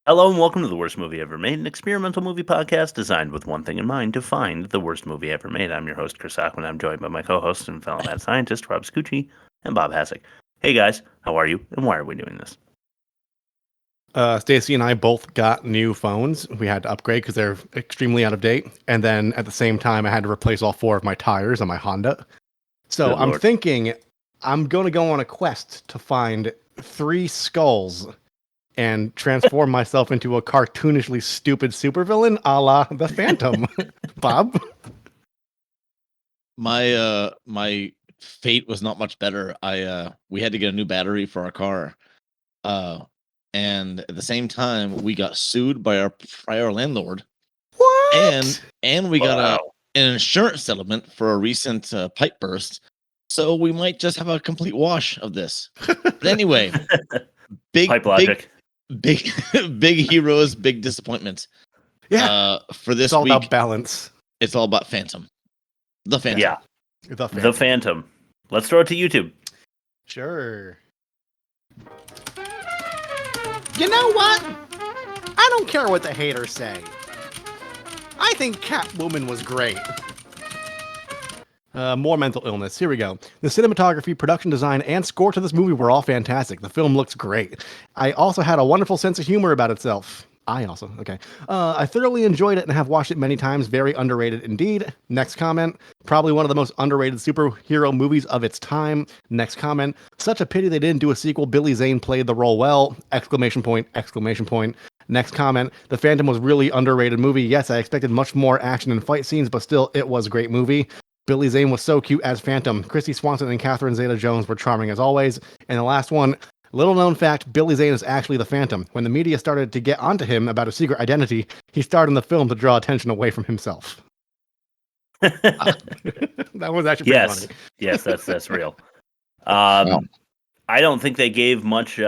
Hello and welcome to The Worst Movie Ever Made, an experimental movie podcast designed with one thing in mind, to find the worst movie ever made. I'm your host, Chris Ackman. I'm joined by my co-host and fellow mad scientist, Rob Scucci, and Bob Hasek. Hey guys, how are you, and why are we doing this? Stacy and I both got new phones. We had to upgrade because they're extremely out of date. And then at the same time, I had to replace all 4 of my tires on my Honda. So Good I'm Lord. thinking I'm going to go on a quest to find 3 skulls and transform myself into a cartoonishly stupid supervillain a la the Phantom. Bob? My fate was not much better. We had to get a new battery for our car. And at the same time we got sued by our prior landlord. What? And we got Wow. an insurance settlement for a recent pipe burst. So we might just have a complete wash of this. But anyway, Pipe logic. big heroes, big disappointments. Yeah. For this It's all week, about balance. it's all about Phantom. The Phantom. Yeah, The Phantom. The Phantom. Let's throw it to YouTube. Sure. You know what? I don't care what the haters say. I think Catwoman was great. More mental illness. Here we go. The cinematography, production design, and score to this movie were all fantastic. The film looks great. I also had a wonderful sense of humor about itself. Okay. I thoroughly enjoyed it and have watched it many times. Very underrated indeed. Next comment. Probably one of the most underrated superhero movies of its time. Next comment. Such a pity they didn't do a sequel. Billy Zane played the role well. Exclamation point, exclamation point. Next comment. The Phantom was really underrated movie. Yes, I expected much more action and fight scenes, but still, it was a great movie. Billy Zane was so cute as Phantom. Christy Swanson and Catherine Zeta-Jones were charming as always. And the last one, little known fact, Billy Zane is actually the Phantom. When the media started to get onto him about his secret identity, he starred in the film to draw attention away from himself. That was actually pretty funny. Yes, that's real. I don't think they gave much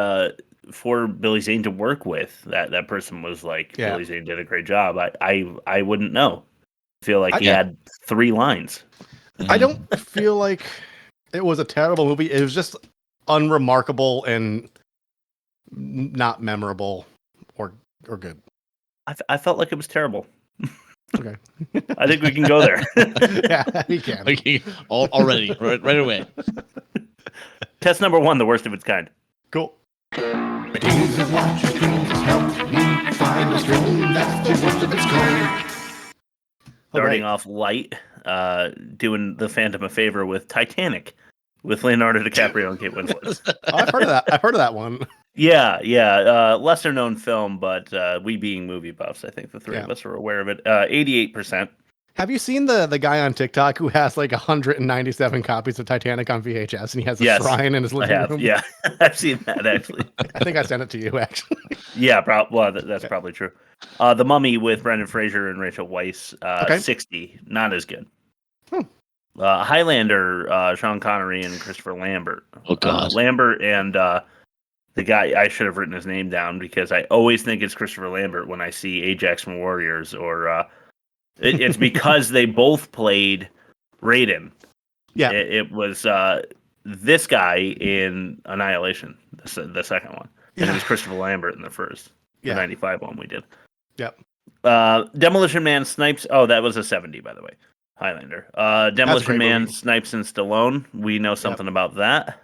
for Billy Zane to work with. That person was like, Yeah. Billy Zane did a great job. I wouldn't know. I feel like he had 3 lines. I don't feel like it was a terrible movie. It was just unremarkable and not memorable or good. I felt like it was terrible. Okay. I think we can go there. Yeah, we can. Okay, already, right away. Test number 1, the worst of its kind. Cool. Starting off light, doing the Phantom a favor with Titanic, with Leonardo DiCaprio and Kate Winslet. Oh, I've heard of that. I've heard of that one. Yeah. Lesser known film, but we being movie buffs, I think the 3 of us are aware of it. 88%. Have you seen the guy on TikTok who has like 197 copies of Titanic on VHS and he has a shrine in his living room? Yeah, I've seen that actually. I think I sent it to you actually. Yeah, that's probably true. The Mummy with Brendan Fraser and Rachel Weisz, 60, not as good. Highlander, Sean Connery and Christopher Lambert. Oh God, Lambert and the guy, I should have written his name down because I always think it's Christopher Lambert when I see Ajax from Warriors, or it's because they both played Raiden. Yeah, it was this guy in Annihilation, the second one, and it was Christopher Lambert in the first, the 95 one we did. Yep. Demolition Man snipes. Oh, that was a 70, by the way. Highlander. Demolition Man movie. snipes in Stallone. We know something about that.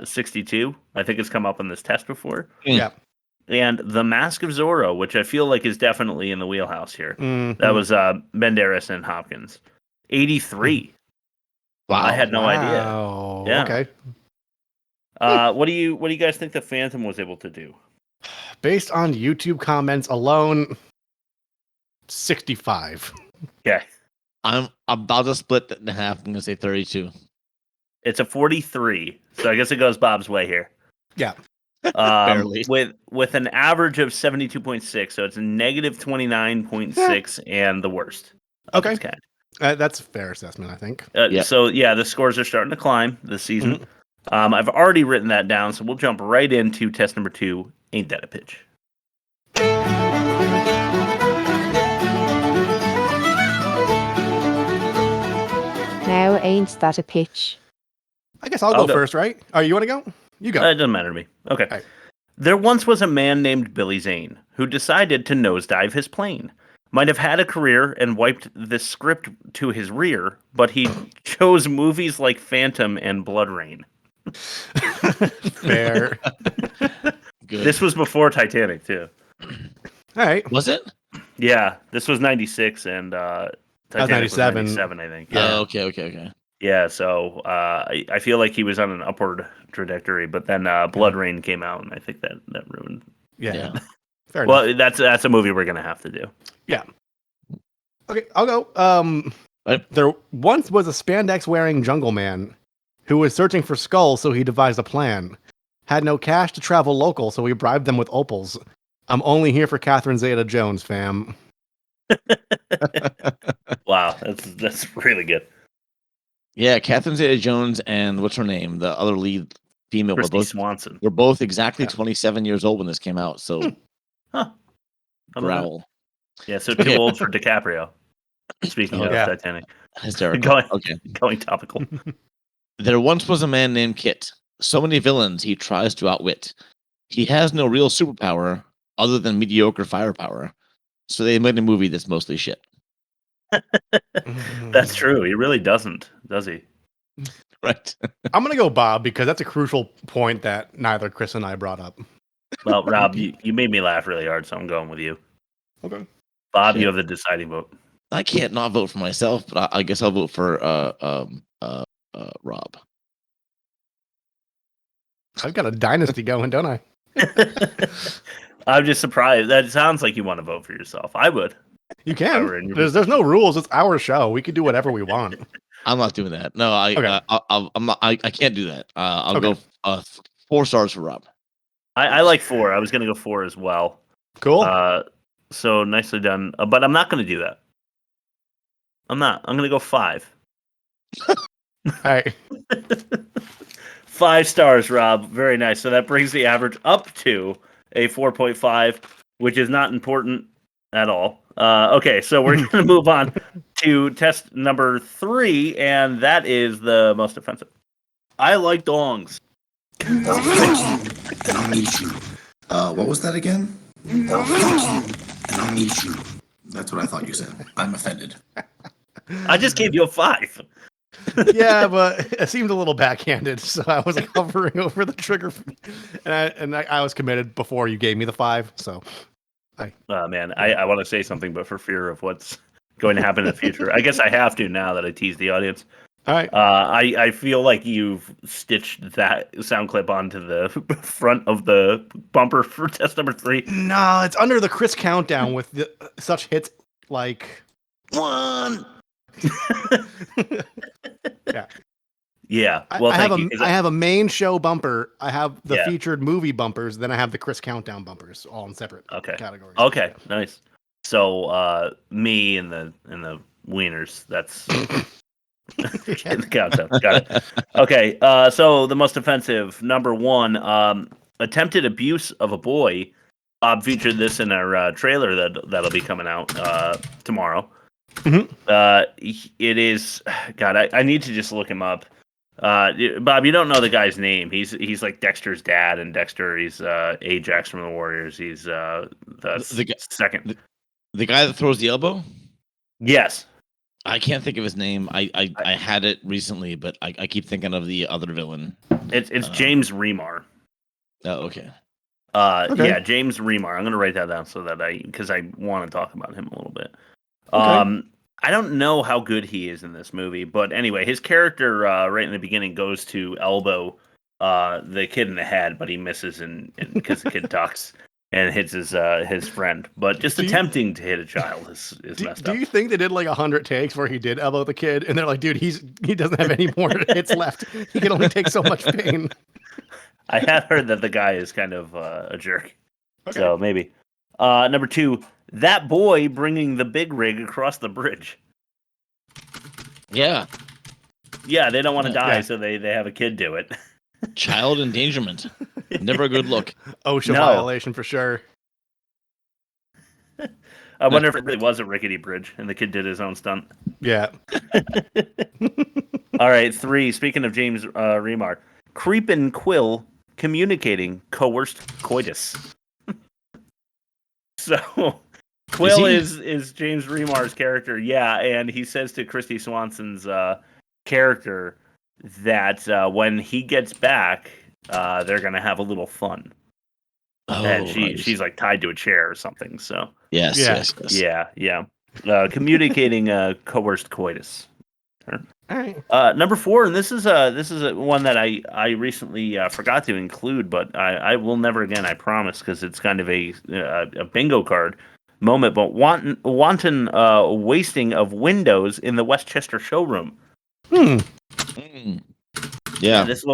62. I think it's come up in this test before. Yeah. And The Mask of Zorro, which I feel like is definitely in the wheelhouse here. Mm-hmm. That was Banderas and Hopkins. 83. Wow. I had no idea. Yeah. Okay. What do you guys think the Phantom was able to do? Based on YouTube comments alone, 65. Okay. I'm about to split that in half. I'm gonna say 32. It's a 43. So I guess it goes Bob's way here. Yeah. Barely. With an average of 72.6, so it's a negative 29.6 and the worst. Okay. Kind. That's a fair assessment, I think. So the scores are starting to climb this season. Mm-hmm. I've already written that down, so we'll jump right into test number 2. Ain't that a pitch? Now, ain't that a pitch? I guess I'll go first, right? Oh, you want to go? You go. It doesn't matter to me. Okay. There once was a man named Billy Zane who decided to nosedive his plane. Might have had a career and wiped the script to his rear, but he chose movies like Phantom and Blood Rain. Fair. Good. This was before Titanic, too. All right. Was it? Yeah, this was 96 and Titanic was 97. 97, I think. Yeah. Oh, okay. Yeah, so I feel like he was on an upward trajectory, but then Blood Rain came out, and I think that ruined. Yeah. Fair enough. Well, that's a movie we're gonna have to do. Yeah. Okay, I'll go. Right. There once was a spandex-wearing jungle man who was searching for skulls, so he devised a plan. Had no cash to travel local, so he bribed them with opals. I'm only here for Catherine Zeta-Jones, fam. Wow, that's really good. Yeah, Catherine Zeta-Jones and what's her name? The other lead female Christy Swanson. were both exactly 27 years old when this came out. So, Huh. How about growl. that? Yeah, so too old for DiCaprio. Speaking of Yeah. Titanic. Hysterical. Okay. Going topical. There once was a man named Kit. So many villains he tries to outwit. He has no real superpower other than mediocre firepower. So they made a movie that's mostly shit. That's true. He really doesn't, does he? Right. I'm going to go Bob because that's a crucial point that neither Chris and I brought up. Well, Rob, you made me laugh really hard, so I'm going with you. Okay. Bob, Shit. you have the deciding vote. I can't not vote for myself, but I guess I'll vote for Rob. I've got a dynasty going, don't I? I'm just surprised. That sounds like you want to vote for yourself. I would. You I were can. in your There's no rules. It's our show. We can do whatever we want. I'm not doing that. No, Okay. I'm not. I can't do that. I'll Okay. go 4 stars for Rob. I like 4. I was going to go 4 as well. Cool. So nicely done. But I'm not going to do that. I'm not. I'm going to go 5. All right. 5 stars, Rob. Very nice. So that brings the average up to a 4.5, which is not important at all. Okay, so we're going to move on to test number 3, and that is the most offensive. I like dongs. And I'll eat you. What was that again? And I'll eat you. That's what I thought you said. I'm offended. I just gave you a 5. Yeah, but it seemed a little backhanded, so I was hovering over the trigger, and I was committed before you gave me the 5. So, Man, I want to say something, but for fear of what's going to happen in the future, I guess I have to now that I teased the audience. all right. I feel like you've stitched that sound clip onto the front of the bumper for test number 3. No, it's under the Chris countdown with such hits like 1. Yeah. Yeah. Well, I thank have you. I have a main show bumper. I have the Yeah. featured movie bumpers. Then I have the Chris countdown bumpers, all in separate categories. Okay, nice. So me and the wieners. That's in the countdown. Got it. Okay. So the most offensive number 1, attempted abuse of a boy. Bob featured this in our trailer that'll be coming out tomorrow. It is. God, I need to just look him up. Bob, you don't know the guy's name. He's like Dexter's dad, and Dexter, he's Ajax from the Warriors. He's the second. The guy that throws the elbow? Yes. I can't think of his name. I had it recently, but I keep thinking of the other villain. It's James Remar. Oh, okay. Okay. Yeah, James Remar. I'm gonna write that down so that because I want to talk about him a little bit. Okay. I don't know how good he is in this movie, but anyway, his character right in the beginning goes to elbow the kid in the head, but he misses and because the kid ducks and hits his friend. But just attempting to hit a child is messed up. Do you think they did like 100 takes where he did elbow the kid, and they're like, dude, he doesn't have any more hits left. He can only take so much pain. I have heard that the guy is kind of a jerk, Okay. so maybe. Number 2, that boy bringing the big rig across the bridge. Yeah. Yeah, they don't want to die, Yeah. so they have a kid do it. Child endangerment. Never a good look. OSHA No. violation for sure. I wonder if it really was a rickety bridge and the kid did his own stunt. Yeah. All right, 3. Speaking of James Remar, Creepin' Quill communicating coerced coitus. So Quill is James Remar's character, yeah, and he says to Christy Swanson's character that when he gets back, they're gonna have a little fun. And she's like tied to a chair or something. So yes. yeah. Communicating coerced coitus. All right. Number 4, and this is one that I recently forgot to include, but I will never again, I promise, because it's kind of a bingo card moment. But wanton wasting of windows in the Winchester showroom. Yeah. This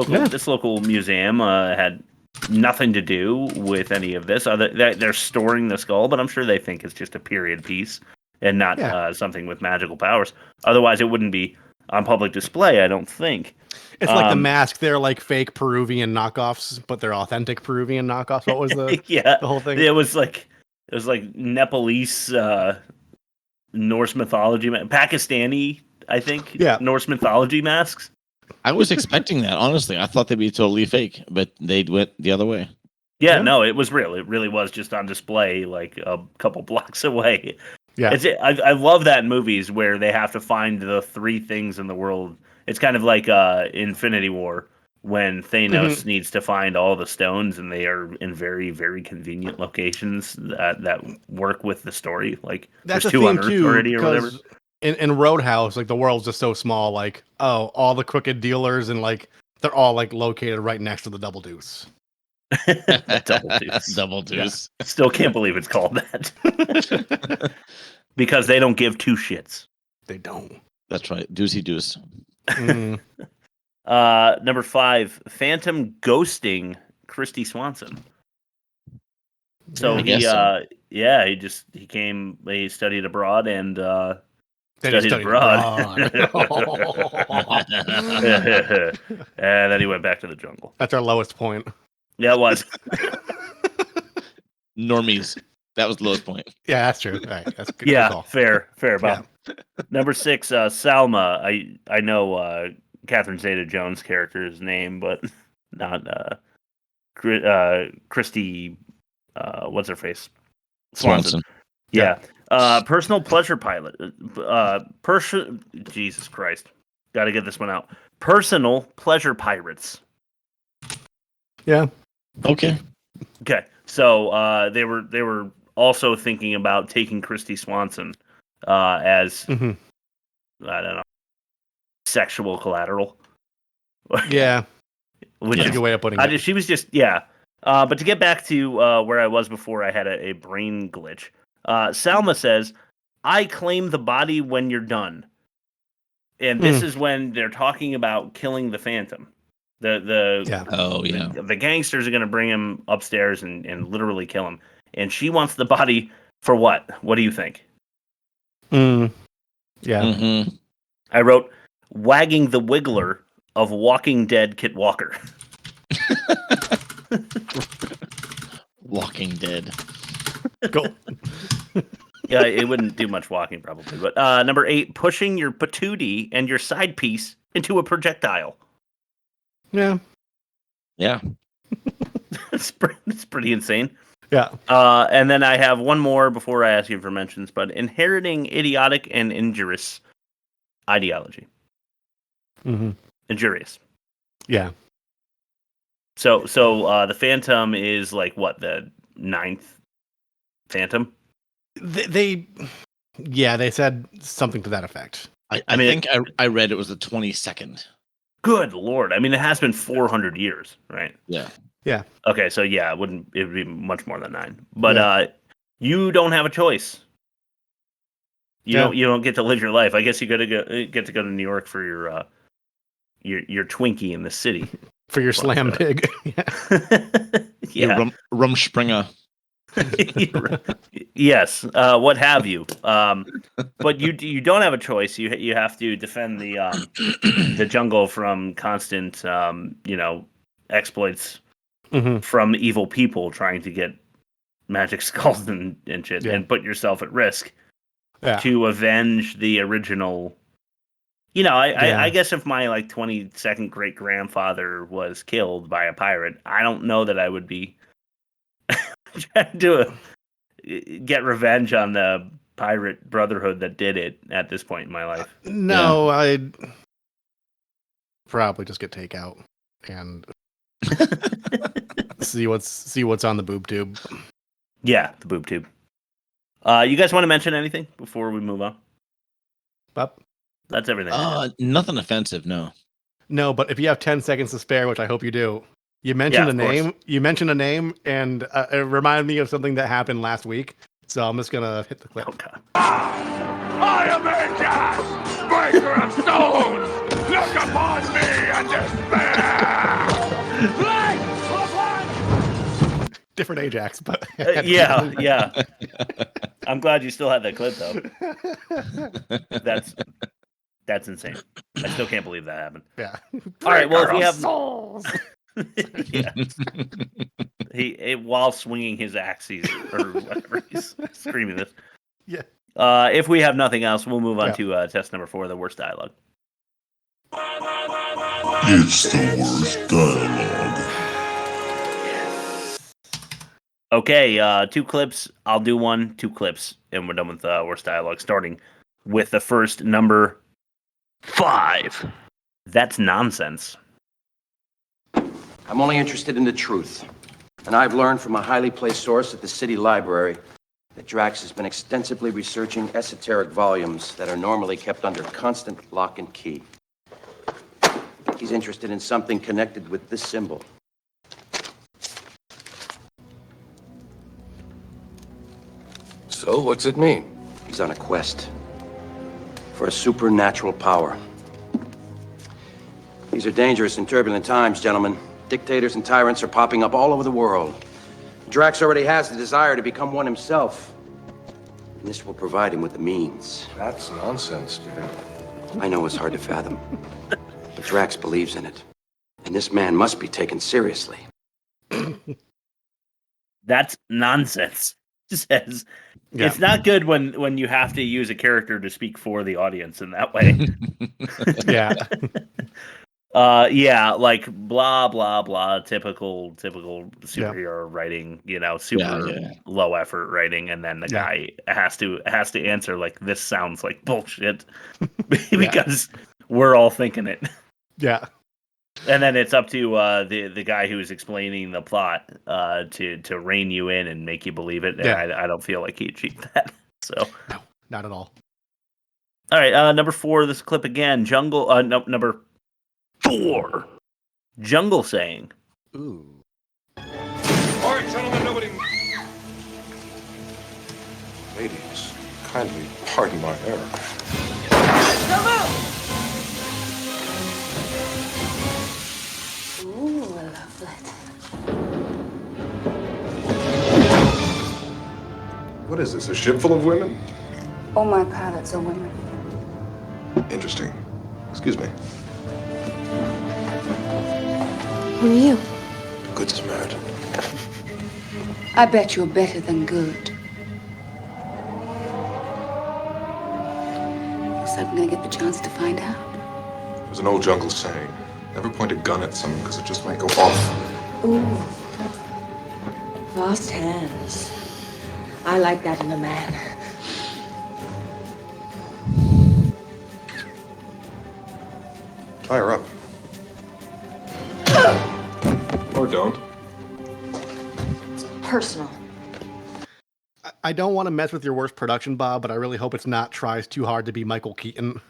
local museum had nothing to do with any of this. They're storing the skull, but I'm sure they think it's just a period piece and not something with magical powers. Otherwise, it wouldn't be on public display, I don't think. It's like the mask. They're like fake Peruvian knockoffs, but they're authentic Peruvian knockoffs. What was the the whole thing? It was like Nepalese Norse mythology, Pakistani, I think. Norse mythology masks. I was expecting that, honestly. I thought they'd be totally fake, but they went the other way. Yeah, no, it was real. It really was just on display like a couple blocks away. Yeah, I love that in movies where they have to find the 3 things in the world. It's kind of like Infinity War when Thanos needs to find all the stones, and they are in very, very convenient locations that work with the story. Like that's there's a 2 theme on Earth too, already or whatever. In Roadhouse, like the world's just so small. Like all the crooked dealers and like they're all like located right next to the Double Deuce. Double Deuce. Yeah. Still can't believe it's called that. Because they don't give 2 shits. They don't. That's right. Deucey Deuce. Mm. Number 5, Phantom ghosting Christy Swanson. So he studied abroad and studied abroad. And then he went back to the jungle. That's our lowest point. Yeah, it was. Normies. That was the lowest point. Yeah, that's true. All right, that's good. Yeah, call. fair, Bob. Yeah. Number 6, Salma. I know Catherine Zeta-Jones' character's name, but not Christy. What's her face? Swanson. Yeah. Personal pleasure pilot. Jesus Christ. Got to get this one out. Personal pleasure pirates. Yeah. Okay. So they were also thinking about taking Christy Swanson as I don't know, sexual collateral. Yeah. Which is a good way of putting it. She was just but to get back to where I was before, I had a brain glitch. Salma says, "I claim the body when you're done," and this is when they're talking about killing the Phantom. The gangsters are going to bring him upstairs and literally kill him, and she wants the body for what? What do you think? Yeah. Mm-hmm. I wrote Wagging the Wiggler of Walking Dead Kit Walker. Walking Dead. Go. Yeah, it wouldn't do much walking probably. But number 8, pushing your patootie and your side piece into a projectile. Yeah. Yeah. It's pretty insane. Yeah. And then I have one more before I ask you for mentions, but inheriting idiotic and injurious ideology. Injurious. Yeah. So the Phantom is like what, the 9th Phantom? They said something to that effect. I think I read it was the 22nd. Good Lord. I mean, it has been 400 years, right? Yeah. Yeah. Okay, so yeah, it would be much more than 9. But you don't have a choice. You don't get to live your life. I guess you get to go to New York for your Twinkie in the city. For your slam pig. Yeah. Rumspringa. Yes, what have you? But you don't have a choice. You have to defend the jungle from constant exploits from evil people trying to get magic skulls and shit, and put yourself at risk to avenge the original I guess if my 22nd great grandfather was killed by a pirate, I don't know that I would be trying to get revenge on the pirate brotherhood that did it at this point in my life. No, I'd probably just get takeout and see what's on the boob tube. Yeah, the boob tube. You guys want to mention anything before we move on? But That's everything. Nothing offensive, no. No, but if you have 10 seconds to spare, which I hope you do, you mentioned a name. Course. You mentioned a name, and it reminded me of something that happened last week. So I'm just gonna hit the clip. Oh God. I am Ajax, breaker of stones. Look upon me and despair. Different Ajax, but Yeah. I'm glad you still had that clip though. That's insane. I still can't believe that happened. Yeah. All right. Well, if we have souls. yeah. While swinging his axe, or whatever, he's screaming this. Yeah. If we have nothing else, we'll move on to test number 4, the worst dialogue. It's the worst dialogue. Okay, 2 clips. I'll do 1, 2 clips, and we're done with worst dialogue. Starting with the first, number 5. That's nonsense. I'm only interested in the truth. And I've learned from a highly placed source at the city library that Drax has been extensively researching esoteric volumes that are normally kept under constant lock and key. He's interested in something connected with this symbol. So, what's it mean? He's on a quest for a supernatural power. These are dangerous and turbulent times, gentlemen. Dictators and tyrants are popping up all over the world. Drax already has the desire to become one himself. And this will provide him with the means. That's nonsense, dude. I know it's hard to fathom, but Drax believes in it. And this man must be taken seriously. That's nonsense. Says it's not good when you have to use a character to speak for the audience in that way. Yeah. Like blah blah blah, typical superhero writing, super low effort writing, and then the guy has to answer like, this sounds like bullshit because we're all thinking it. Yeah. And then it's up to the guy who's explaining the plot to rein you in and make you believe it. And I don't feel like he achieved that. So no, not at all. All right, number 4. This clip again. Number 4. Jungle saying. Ooh. All right, gentlemen, nobody. Ladies, kindly pardon my error. Ooh, a love letter. What is this, a ship full of women? All my pilots are women. Interesting. Excuse me. Who are you? Good Samaritan. I bet you're better than good. Guess I'm gonna get the chance to find out. There's an old jungle saying, never point a gun at someone because it just might go off. Ooh. Fast hands. I like that in a man. Tie her up. Or don't. Personal. I don't want to mess with your worst production, Bob, but I really hope it's not tries too hard to be Michael Keaton.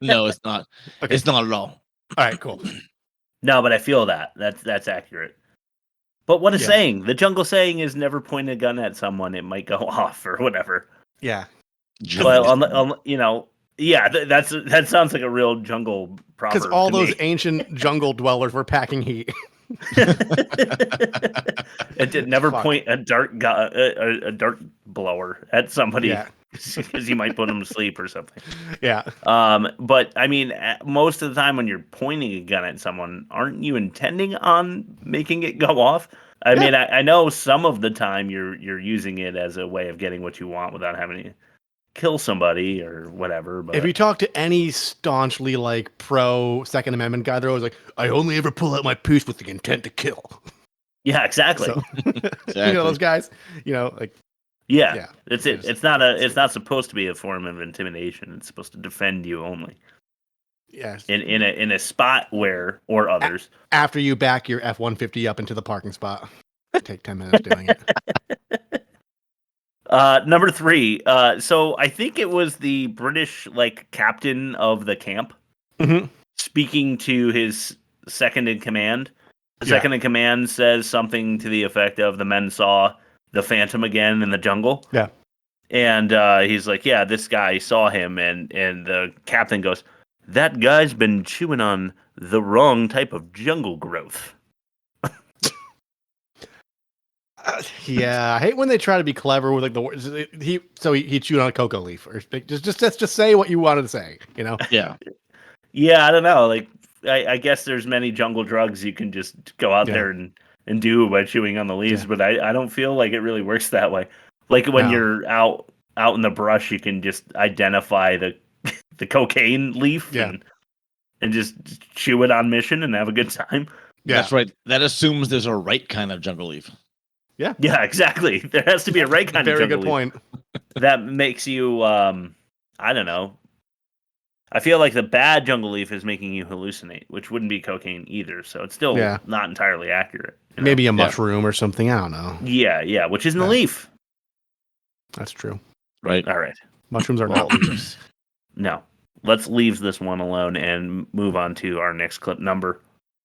No, it's not. Okay. It's not at all. All right, cool. No, but I feel that's accurate. But what a saying. The jungle saying is never point a gun at someone. It might go off or whatever. Yeah. Well, that sounds like a real jungle proverb. Because all those ancient jungle dwellers were packing heat. It did never point a dart blower at somebody because you might put them to sleep or something. Yeah. But I mean, most of the time when you're pointing a gun at someone, aren't you intending on making it go off? I mean, I know some of the time you're using it as a way of getting what you want without having to kill somebody or whatever. But if you talk to any staunchly like pro Second Amendment guy, they're always like, I only ever pull out my piece with the intent to kill. yeah, exactly. So, Exactly. you know those guys, like yeah, it's it's not supposed to be a form of intimidation. It's supposed to defend you only. yes. In a spot where or others. After you back your F-150 up into the parking spot, take 10 minutes doing it. Number 3. So I think it was the British like captain of the camp speaking to his second in command. The second in command says something to the effect of, the men saw the Phantom again in the jungle. Yeah. And he's like, yeah, this guy saw him. And the captain goes, that guy's been chewing on the wrong type of jungle growth. Yeah, I hate when they try to be clever with like the words. He chewed on a cocoa leaf, or just say what you wanted to say, Yeah. Yeah, I don't know. Like, I guess there's many jungle drugs you can just go out there and do by chewing on the leaves, but I don't feel like it really works that way. Like when you're out in the brush, you can just identify the cocaine leaf and just chew it on mission and have a good time. Yeah, That's right. That assumes there's a right kind of jungle leaf. Yeah, exactly. There has to be a right kind of jungle leaf. Very good point. That makes you, I don't know. I feel like the bad jungle leaf is making you hallucinate, which wouldn't be cocaine either. So it's still not entirely accurate. Maybe a mushroom or something. I don't know. Yeah, which isn't a leaf. That's true. Right. All right. Mushrooms are not leaves. No. Let's leave this one alone and move on to our next clip number.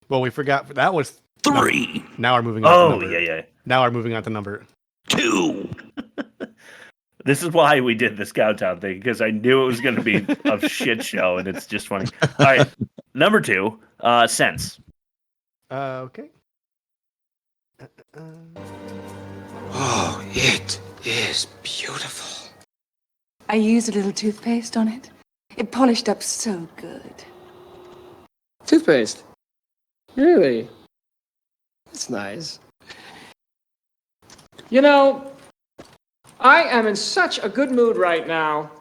Well, we forgot. That was 3. Now we're moving on to number. Yeah. Now we're moving on to number 2. This is why we did the Scouttown thing, because I knew it was going to be a shit show, and it's just funny. All right. Number 2, Sense. Okay. Oh, it is beautiful. I used a little toothpaste on it. It polished up so good. Toothpaste? Really? That's nice. You know, I am in such a good mood right now.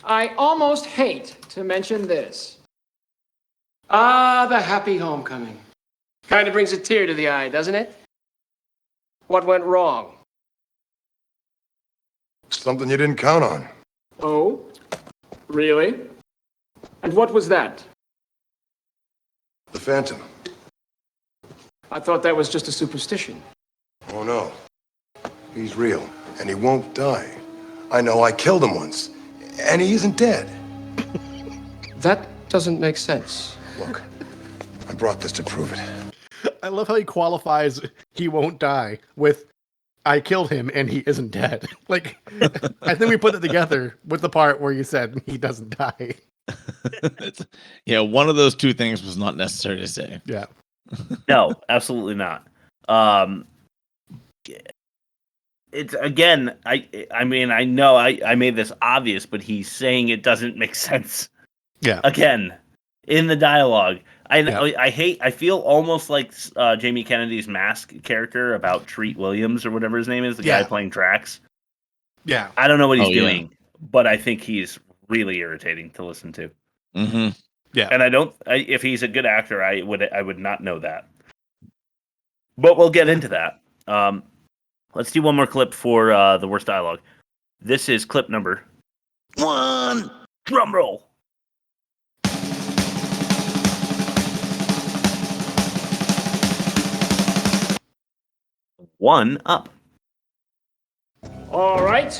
I almost hate to mention this. Ah, the happy homecoming. Kind of brings a tear to the eye, doesn't it? What went wrong? Something you didn't count on. Oh? Really? And what was that? The Phantom. I thought that was just a superstition. Oh, no. He's real, and he won't die. I know, I killed him once, and he isn't dead. That doesn't make sense. Look, I brought this to prove it. I love how he qualifies he won't die with I killed him and he isn't dead. Like, I think we put it together with the part where you said he doesn't die. Yeah, one of those two things was not necessary to say. Yeah. No, absolutely not. It's again, I mean, I know I made this obvious, but he's saying it doesn't make sense. Yeah. Again, in the dialogue. I feel almost like Jamie Kennedy's Mask character about Treat Williams or whatever his name is, the guy playing Drax. Yeah. I don't know what he's doing, but I think he's really irritating to listen to. Mm-hmm. Yeah. And if he's a good actor, I would not know that. But we'll get into that. Let's do one more clip for the worst dialogue. This is clip number 1. Drum roll. One up. All right.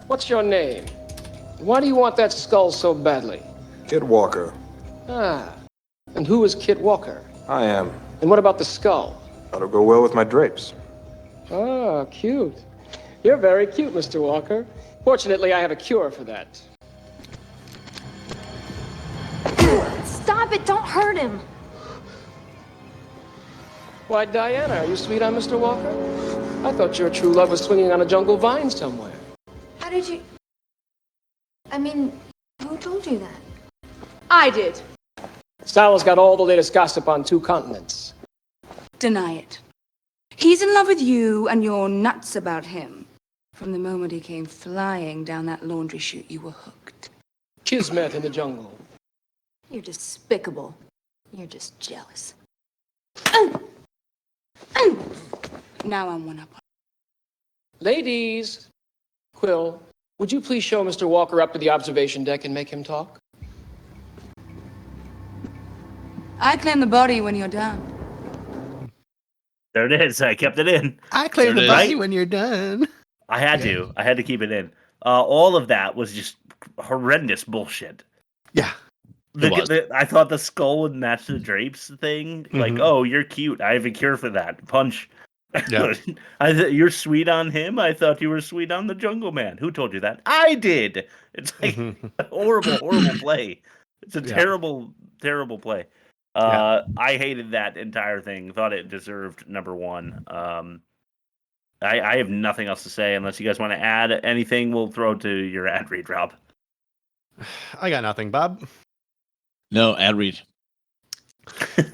What's your name? Why do you want that skull so badly? Kid Walker. Ah. And who is Kit Walker? I am. And what about the skull? That'll go well with my drapes. Ah, cute. You're very cute, Mr. Walker. Fortunately, I have a cure for that. Stop it! Don't hurt him! Why, Diana, are you sweet on Mr. Walker? I thought your true love was swinging on a jungle vine somewhere. How did you... I mean, who told you that? I did. Sal's got all the latest gossip on 2 continents. Deny it. He's in love with you, and you're nuts about him. From the moment he came flying down that laundry chute, you were hooked. Kismet in the jungle. You're despicable. You're just jealous. Now I'm one up. Ladies, Quill, would you please show Mr. Walker up to the observation deck and make him talk? I claim the body when you're done. There it is. I kept it in. I claim There the it body is. when you're done. I had to keep it in. All of that was just horrendous bullshit. Yeah. I thought the skull would match the drapes thing. Like, oh, you're cute. I have a cure for that. Punch. Yeah. You're sweet on him. I thought you were sweet on the Jungle Man. Who told you that? I did. It's like a horrible play. It's a terrible play. I hated that entire thing. Thought it deserved number one. I have nothing else to say unless you guys want to add anything. We'll throw to your ad read, Rob. I got nothing, Bob. No, ad read.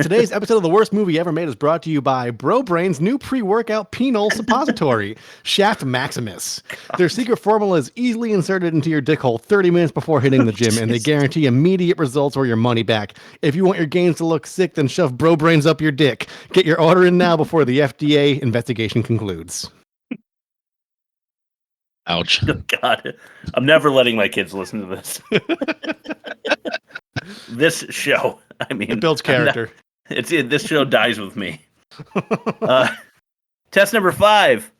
Today's episode of The Worst Movie Ever Made is brought to you by Bro Brain's new pre-workout penile suppository, Shaft Maximus. Their secret formula is easily inserted into your dick hole 30 minutes before hitting the gym, and they guarantee immediate results or your money back. If you want your gains to look sick, then shove Bro Brains up your dick. Get your order in now before the FDA investigation concludes. Ouch. Oh, God, I'm never letting my kids listen to this. This show, I mean, It builds character. This show dies with me. Test number 5.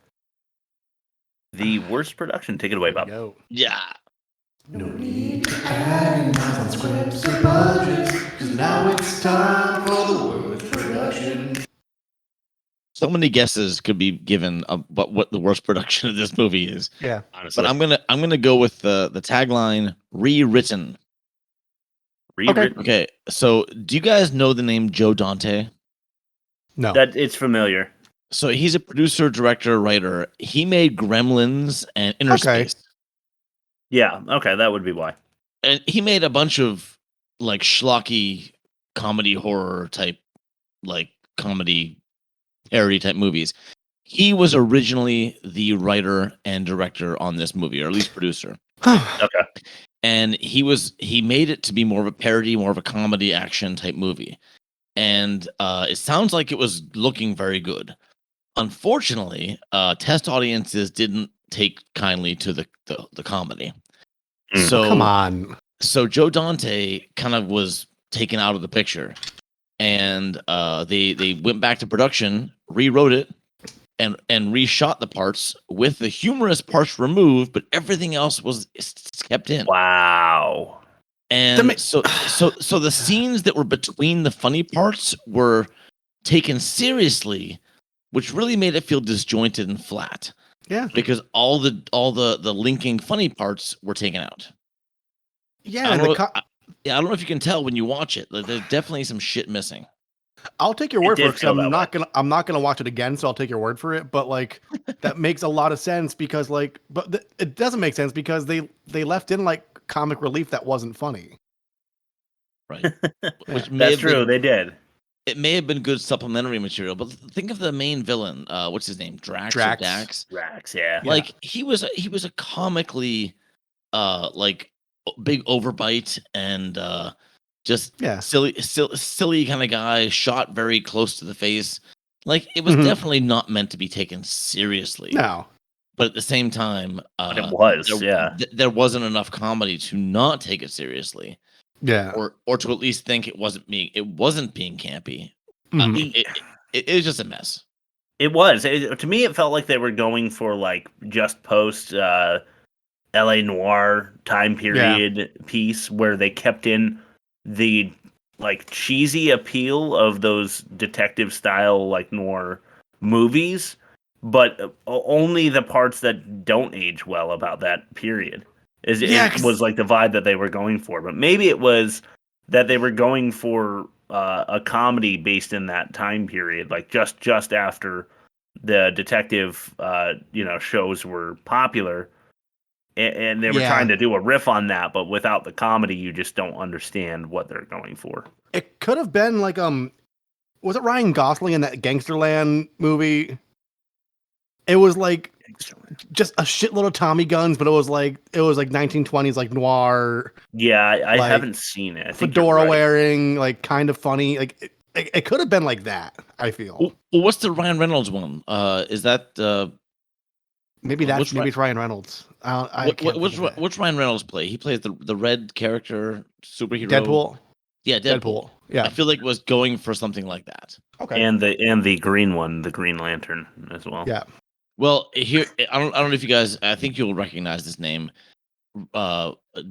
The worst production. Take it away, Bob. Go. Yeah. No need to agonize on scripts or budgets, because now it's time for the worst production. So many guesses could be given about what the worst production of this movie is. Yeah. Honestly, But I'm gonna go with the tagline rewritten. rewritten. Okay, so do you guys know the name Joe Dante? No. That it's familiar. So he's a producer, director, writer. He made Gremlins and Inner Okay. Space. Yeah. Okay, that would be why. And he made a bunch of like schlocky comedy horror type, like comedy parody type movies. He was originally the writer and director on this movie, or at least producer. Okay. And he made it to be more of a parody, more of a comedy action type movie. And it sounds like it was looking very good. Unfortunately, test audiences didn't take kindly to the comedy. So Come on. So Joe Dante kind of was taken out of the picture, and they went back to production, rewrote it, and reshot the parts with the humorous parts removed, but everything else was kept in. Wow. And so the scenes that were between the funny parts were taken seriously, which really made it feel disjointed and flat. Yeah. Because all the linking funny parts were taken out. Yeah. I don't know if you can tell when you watch it. There's definitely some shit missing. I'll take your word did for it, 'cause feel that I'm not gonna watch it again, so I'll take your word for it. But like, that makes a lot of sense because it doesn't make sense because they left in like comic relief that wasn't funny. Right. Which may That's have true. been- They did. It may have been good supplementary material, but think of the main villain. What's his name? Drax. Or Dax. Rax. Yeah. Like he was a comically like big overbite and just silly kind of guy, shot very close to the face. Like it was definitely not meant to be taken seriously. No. But at the same time, it was. there wasn't enough comedy to not take it seriously. Yeah. Or to at least think it wasn't being campy. It was just a mess. It was. To me, it felt like they were going for like just post LA Noir time period piece where they kept in the like cheesy appeal of those detective style like noir movies, but only the parts that don't age well about that period. It was like the vibe that they were going for. But maybe it was that they were going for a comedy based in that time period, like just after the detective shows were popular, and they were trying to do a riff on that, but without the comedy, you just don't understand what they're going for. It could have been like was it Ryan Gosling in that Gangsterland movie? It was like just a shitload of Tommy guns, but it was like 1920s like noir. Yeah, I like, haven't seen it. I think fedora you're right. wearing, like kind of funny. Like it could have been like that. I feel. Well, what's the Ryan Reynolds one? Is that maybe it's Ryan Reynolds. Which Ryan Reynolds play? He plays the red character superhero. Deadpool. Yeah, Deadpool. Yeah, I feel like it was going for something like that. Okay. And the green one, the Green Lantern as well. Yeah. Well, here I don't know if you guys. I think you'll recognize this name.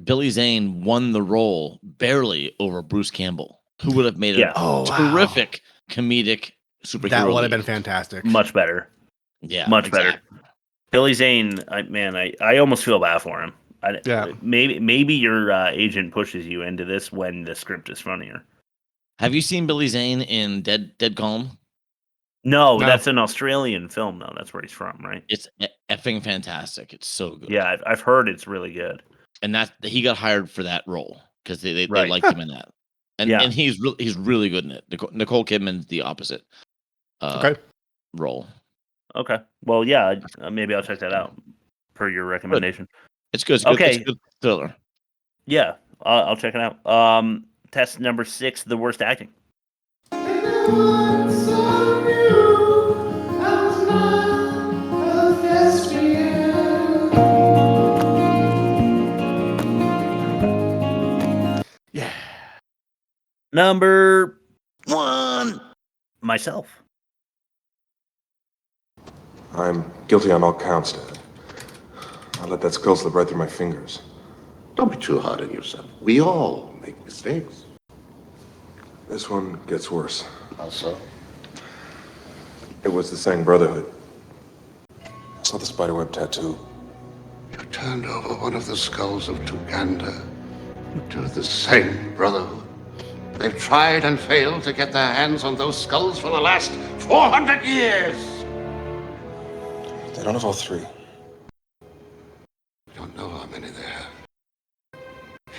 Billy Zane won the role barely over Bruce Campbell, who would have made a terrific comedic superhero. That would have been fantastic. Much better. Yeah, much better. Billy Zane, I almost feel bad for him. Maybe your agent pushes you into this when the script is funnier. Have you seen Billy Zane in Dead Calm? No, that's an Australian film though. That's where he's from, right? It's effing fantastic. It's so good. Yeah, I've heard it's really good. And that he got hired for that role because they liked him in that. And he's really good in it. Nicole Kidman's the opposite. Role. Okay. Well, yeah, maybe I'll check that out per your recommendation. Good. It's good. It's a good thriller. Yeah, I'll check it out. Test number 6: the worst acting. Yeah. Number 1, myself. I'm guilty on all counts, Dad. I let that skull slip right through my fingers. Don't be too hard on yourself. We all make mistakes. This one gets worse. How so? It was the Sang Brotherhood. I saw the spiderweb tattoo. You turned over one of the skulls of Tuganda to the Sang Brotherhood. They've tried and failed to get their hands on those skulls for the last 400 years. They don't have all 3. You don't know how many they have.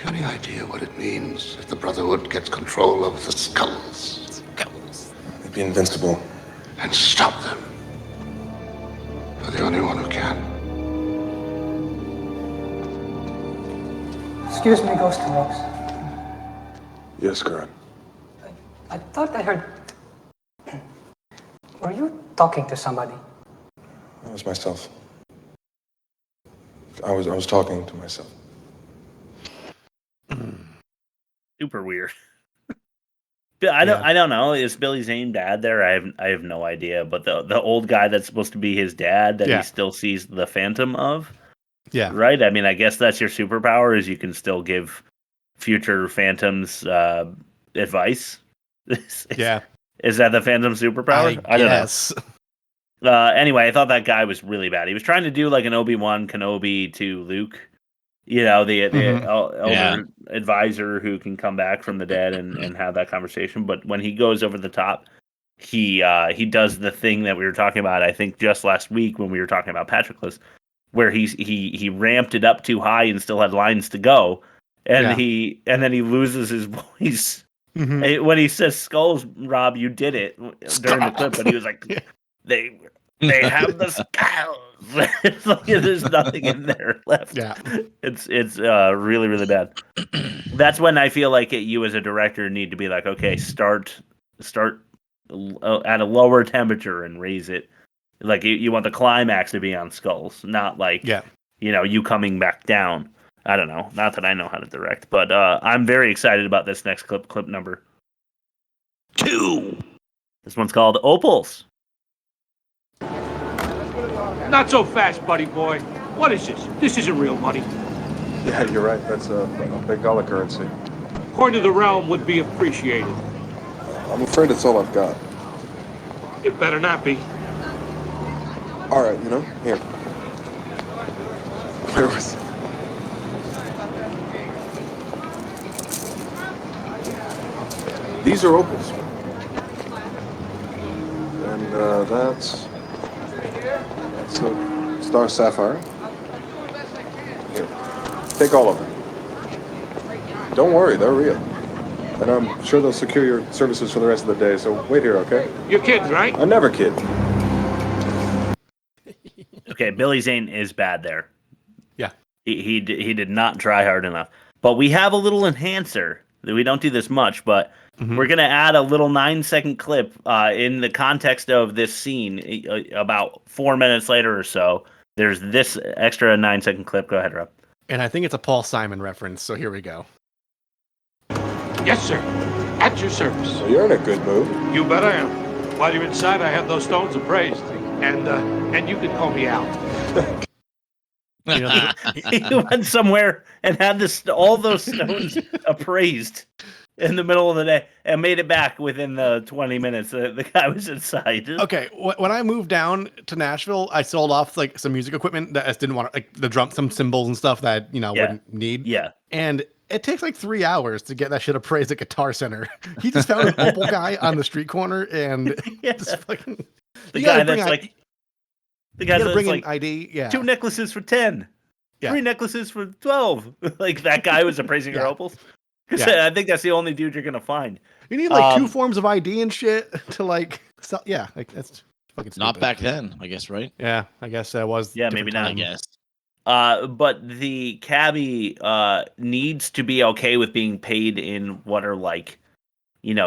Have you any idea what it means if the Brotherhood gets control of the skulls? They'd be invincible. And stop them. You're the only one who can. Excuse me, Ghost Box. Yes, Karan. I thought I heard... Were you talking to somebody? That was myself. I was talking to myself. Super weird. I don't know. Is Billy Zane bad there? I have no idea. But the old guy that's supposed to be his dad that he still sees the phantom of. Yeah. Right? I mean, I guess that's your superpower is you can still give future phantoms advice. Yeah. Is that the phantom superpower? I don't know. Anyway, I thought that guy was really bad. He was trying to do like an Obi-Wan Kenobi to Luke. You know, the elder advisor who can come back from the dead and have that conversation. But when he goes over the top, he does the thing that we were talking about, I think, just last week when we were talking about Patroclus, where he ramped it up too high and still had lines to go. And then he loses his voice. Mm-hmm. When he says skulls, Rob, you did it during the clip, but he was like, they have the skulls. It's like there's nothing in there left. Yeah, it's really, really bad. That's when I feel like you as a director need to be like, okay, start at a lower temperature and raise it. Like you want the climax to be on skulls, not like you coming back down. I don't know. Not that I know how to direct, but I'm very excited about this next clip number 2. This one's called Opals. Not so fast, buddy boy. What is this? This isn't real money. Yeah, you're right. That's a Bengala currency. Coin of the realm would be appreciated. I'm afraid it's all I've got. It better not be. All right, here. Where was it? These are opals. And that's a star sapphire. Here, take all of them. Don't worry, they're real. And I'm sure they'll secure your services for the rest of the day, so wait here, okay? You're kidding, right? I never kid. Okay, okay, Billy Zane is bad there. Yeah. He did not try hard enough. But we have a little enhancer. We don't do this much, but we're going to add a little 9-second clip in the context of this scene. About 4 minutes later or so, there's this extra 9-second clip. Go ahead, Rob. And I think it's a Paul Simon reference, so here we go. Yes, sir. At your service. So you're in a good mood. You bet I am. While you're inside, I have those stones appraised. And you can call me Al. He went somewhere and had all those stones appraised in the middle of the day and made it back within the 20 minutes the guy was inside. Okay, when I moved down to Nashville, I sold off like some music equipment that I just didn't want, like the drum, some cymbals and stuff that wouldn't need. Yeah, and it takes like 3 hours to get that shit appraised at Guitar Center. He just found an Opal guy on the street corner and just fucking the guy that's like. The guy that's bring like an ID, 2 necklaces for 10, 3 necklaces for 12. Like that guy was appraising your opals. Because I think that's the only dude you're gonna find. You need like 2 forms of ID and shit to like sell. Yeah, like that's fucking stupid. Not back then, I guess, right? Yeah, I guess that was. Yeah, maybe not. I guess. But the cabbie needs to be okay with being paid in what are like,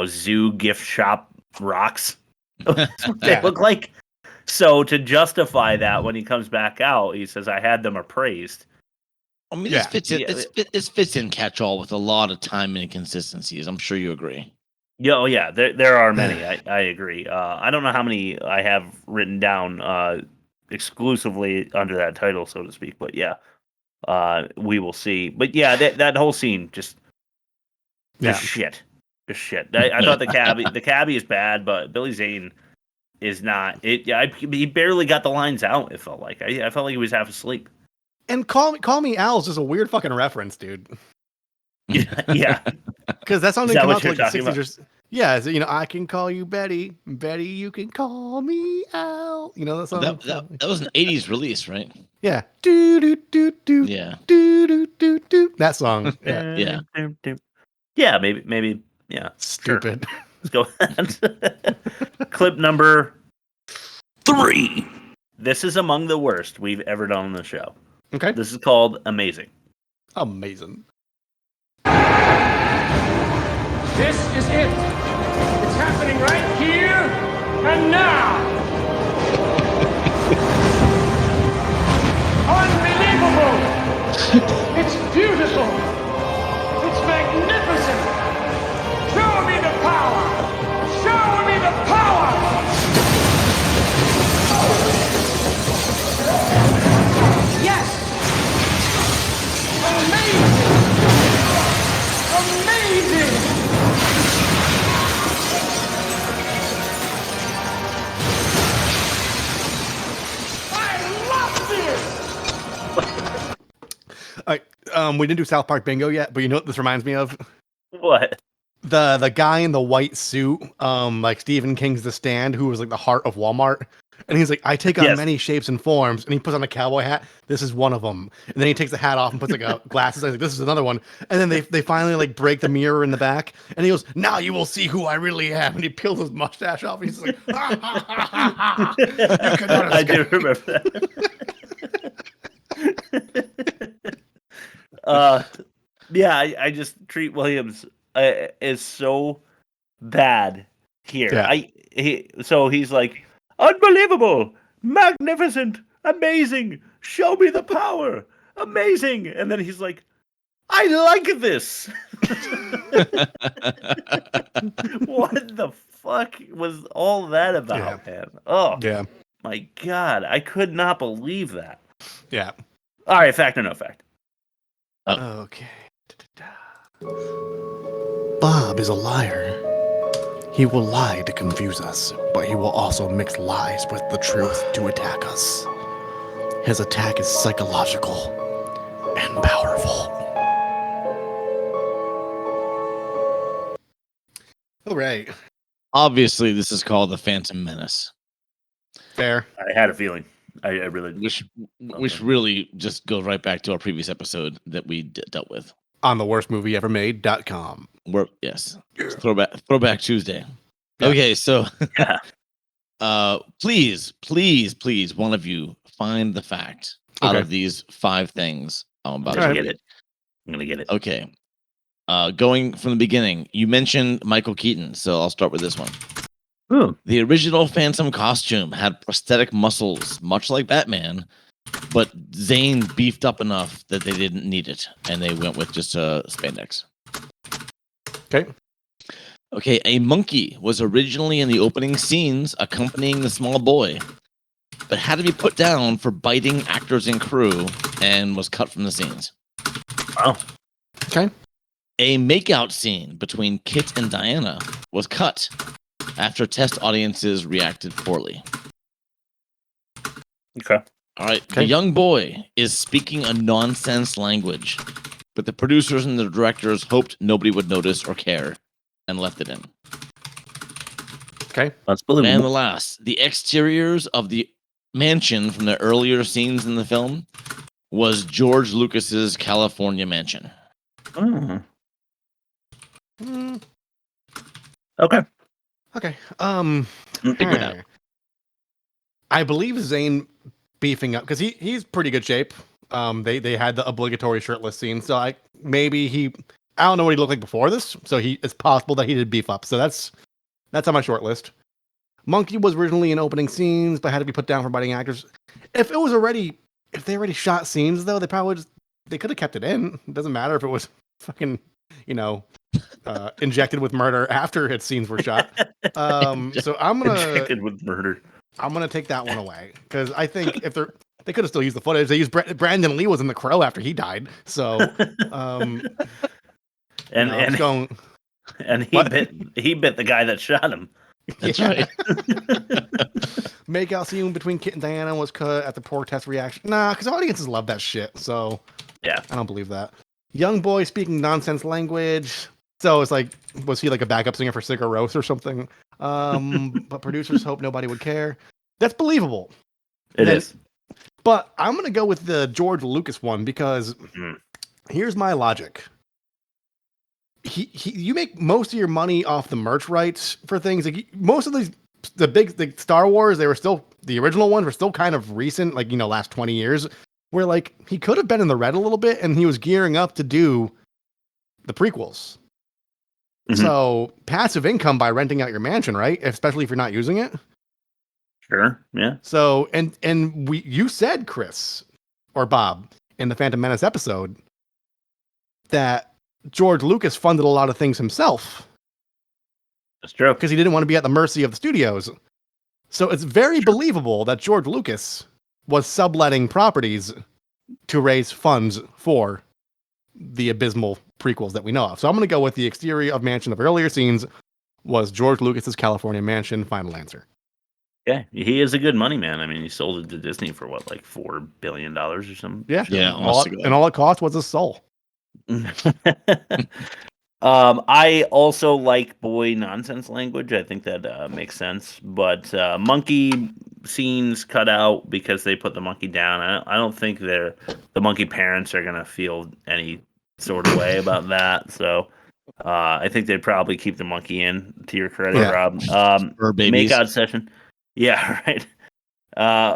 zoo gift shop rocks. That's what they look like. So to justify that, when he comes back out, he says, "I had them appraised." I mean, this fits in. This fits in catch-all with a lot of time inconsistencies. I'm sure you agree. Yeah, there are many. I agree. I don't know how many I have written down exclusively under that title, so to speak. But yeah, we will see. But yeah, that whole scene just shit. Just shit. I thought the cabbie is bad, but Billy Zane is not. He barely got the lines out. It felt like I felt like he was half asleep. And call me Al is just a weird fucking reference, dude. Yeah, because that song didn't come out like the 60s. Yeah, I can call you Betty. Betty, you can call me Al. That song. That was an '80s release, right? Yeah. Do do do do. Yeah. Do do do do. That song. Yeah. Yeah. Maybe. Yeah. Stupid. Sure. Let's go ahead. Clip number 3. This is among the worst we've ever done on the show. Okay. This is called Amazing. Amazing. This is it. It's happening right here and now. Unbelievable. It's beautiful. It's magnificent. Show me the power. Show me the power. Yes. Amazing. We didn't do South Park Bingo yet, but you know what this reminds me of? What? The guy in the white suit, like Stephen King's The Stand, who was like the heart of Walmart. And he's like, I take on many shapes and forms. And he puts on a cowboy hat. This is one of them. And then he takes the hat off and puts like a glasses. Like, this is another one. And then they finally like break the mirror in the back. And he goes, now you will see who I really am. And he peels his mustache off. And he's like, ha, ha, ha, ha, ha. I do remember that. Yeah, I just Treat Williams is so bad here. Yeah. So he's like, unbelievable, magnificent, amazing, show me the power, amazing. And then he's like, I like this. What the fuck was all that about, man? Oh, yeah. My God, I could not believe that. Yeah. All right, fact or no fact? Okay. Bob is a liar. He will lie to confuse us, but he will also mix lies with the truth to attack us. His attack is psychological and powerful. All right. Obviously, this is called the Phantom Menace. Fair. I had a feeling. I really... Which really just goes right back to our previous episode that we dealt with. On the worstmovieevermade.com. Yes. Throwback Tuesday. Yeah. Okay, so Please, one of you find the fact out of these 5 things I'm about to get it. I'm gonna get it. Okay. Going from the beginning, you mentioned Michael Keaton, so I'll start with this one. Ooh. The original Phantom costume had prosthetic muscles, much like Batman, but Zane beefed up enough that they didn't need it, and they went with just spandex. Okay, a monkey was originally in the opening scenes accompanying the small boy, but had to be put down for biting actors and crew and was cut from the scenes. Wow. Okay. A makeout scene between Kit and Diana was cut after test audiences reacted poorly. Okay. All right. The young boy is speaking a nonsense language, but the producers and the directors hoped nobody would notice or care and left it in. Okay. That's believable. And the last, the exteriors of the mansion from the earlier scenes in the film was George Lucas's California mansion. Mm. Okay. Okay. Figure it out. I believe Zane beefing up because he's pretty good shape. They had the obligatory shirtless scene, so I don't know what he looked like before this, so it's possible that he did beef up. So that's on my short list. Monkey was originally in opening scenes, but had to be put down for biting actors. If they already shot scenes though, they could have kept it in. It doesn't matter if it was fucking, injected with murder after its scenes were shot. So I'm gonna injected with murder. I'm gonna take that one away because I think if they could have still used the footage. They used Brandon Lee was in The Crow after he died. So, and he bit the guy that shot him. That's right. Make out scene between Kit and Diana was cut at the poor test reaction. Nah, because audiences love that shit. So yeah, I don't believe that. Young boy speaking nonsense language. So it's like, was he like a backup singer for Sigur Rós or something? But producers hope nobody would care. That's believable. It is. But I'm gonna go with the George Lucas one because here's my logic. You make most of your money off the merch rights for things. Like most of the Star Wars, the original ones were still kind of recent, like last 20 years. Where like he could have been in the red a little bit, and he was gearing up to do the prequels. Mm-hmm. So passive income by renting out your mansion, right? Especially if you're not using it. Sure. Yeah. So you said, Chris or Bob, in the Phantom Menace episode that George Lucas funded a lot of things himself. That's true. Because he didn't want to be at the mercy of the studios. So it's very believable that George Lucas was subletting properties to raise funds for the abysmal prequels that we know of. So I'm going to go with the exterior of mansion of earlier scenes was George Lucas's California mansion. Final answer. Yeah, he is a good money man. I mean, he sold it to Disney for what, like $4 billion or something? Yeah. Yeah. All it cost was his soul. I also like boy nonsense language. I think that makes sense. But monkey scenes cut out because they put the monkey down. I don't think the monkey parents are gonna feel any sort of way about that. So I think they'd probably keep the monkey in. To your credit, Rob. Makeout session. Yeah, right.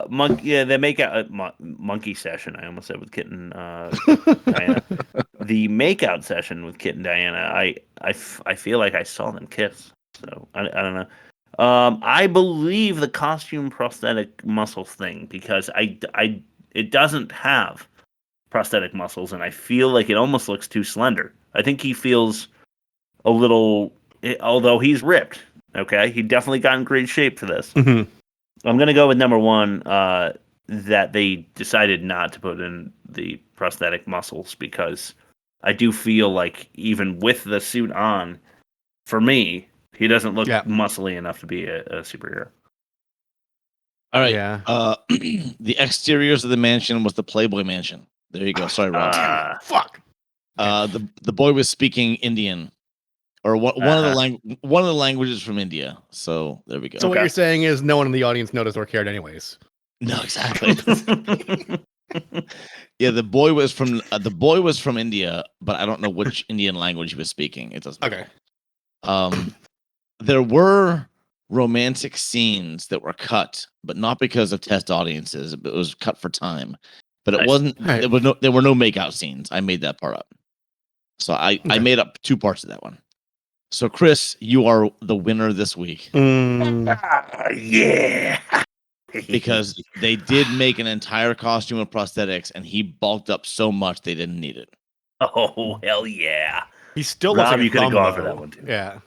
Monkey. Yeah, they make out monkey session. I almost said with Kit and Diana. The makeout session with Kit and Diana. I feel like I saw them kiss. So I don't know. I believe the costume prosthetic muscles thing because it doesn't have prosthetic muscles, and I feel like it almost looks too slender. I think he feels a little, although he's ripped. Okay, he definitely got in great shape for this. Mm-hmm. I'm gonna go with number one. That they decided not to put in the prosthetic muscles because I do feel like even with the suit on, for me, he doesn't look muscly enough to be a superhero. All right. Yeah. The exteriors of the mansion was the Playboy Mansion. There you go. Sorry, Rob. Fuck. The boy was speaking Indian, or one of the languages from India. So there we go. So what you're saying is no one in the audience noticed or cared, anyways. No, exactly. Yeah, the boy was from India, but I don't know which Indian language he was speaking. It doesn't matter. Okay. There were romantic scenes that were cut, but not because of test audiences. It was cut for time. But it wasn't. Right. There were no makeout scenes. I made that part up. So I made up 2 parts of that one. So Chris, you are the winner this week. Yeah. Because they did make an entire costume of prosthetics, and he bulked up so much they didn't need it. Oh, hell yeah. He still Rob, looks like you a could have thumb, gone for though. that one, too. Yeah.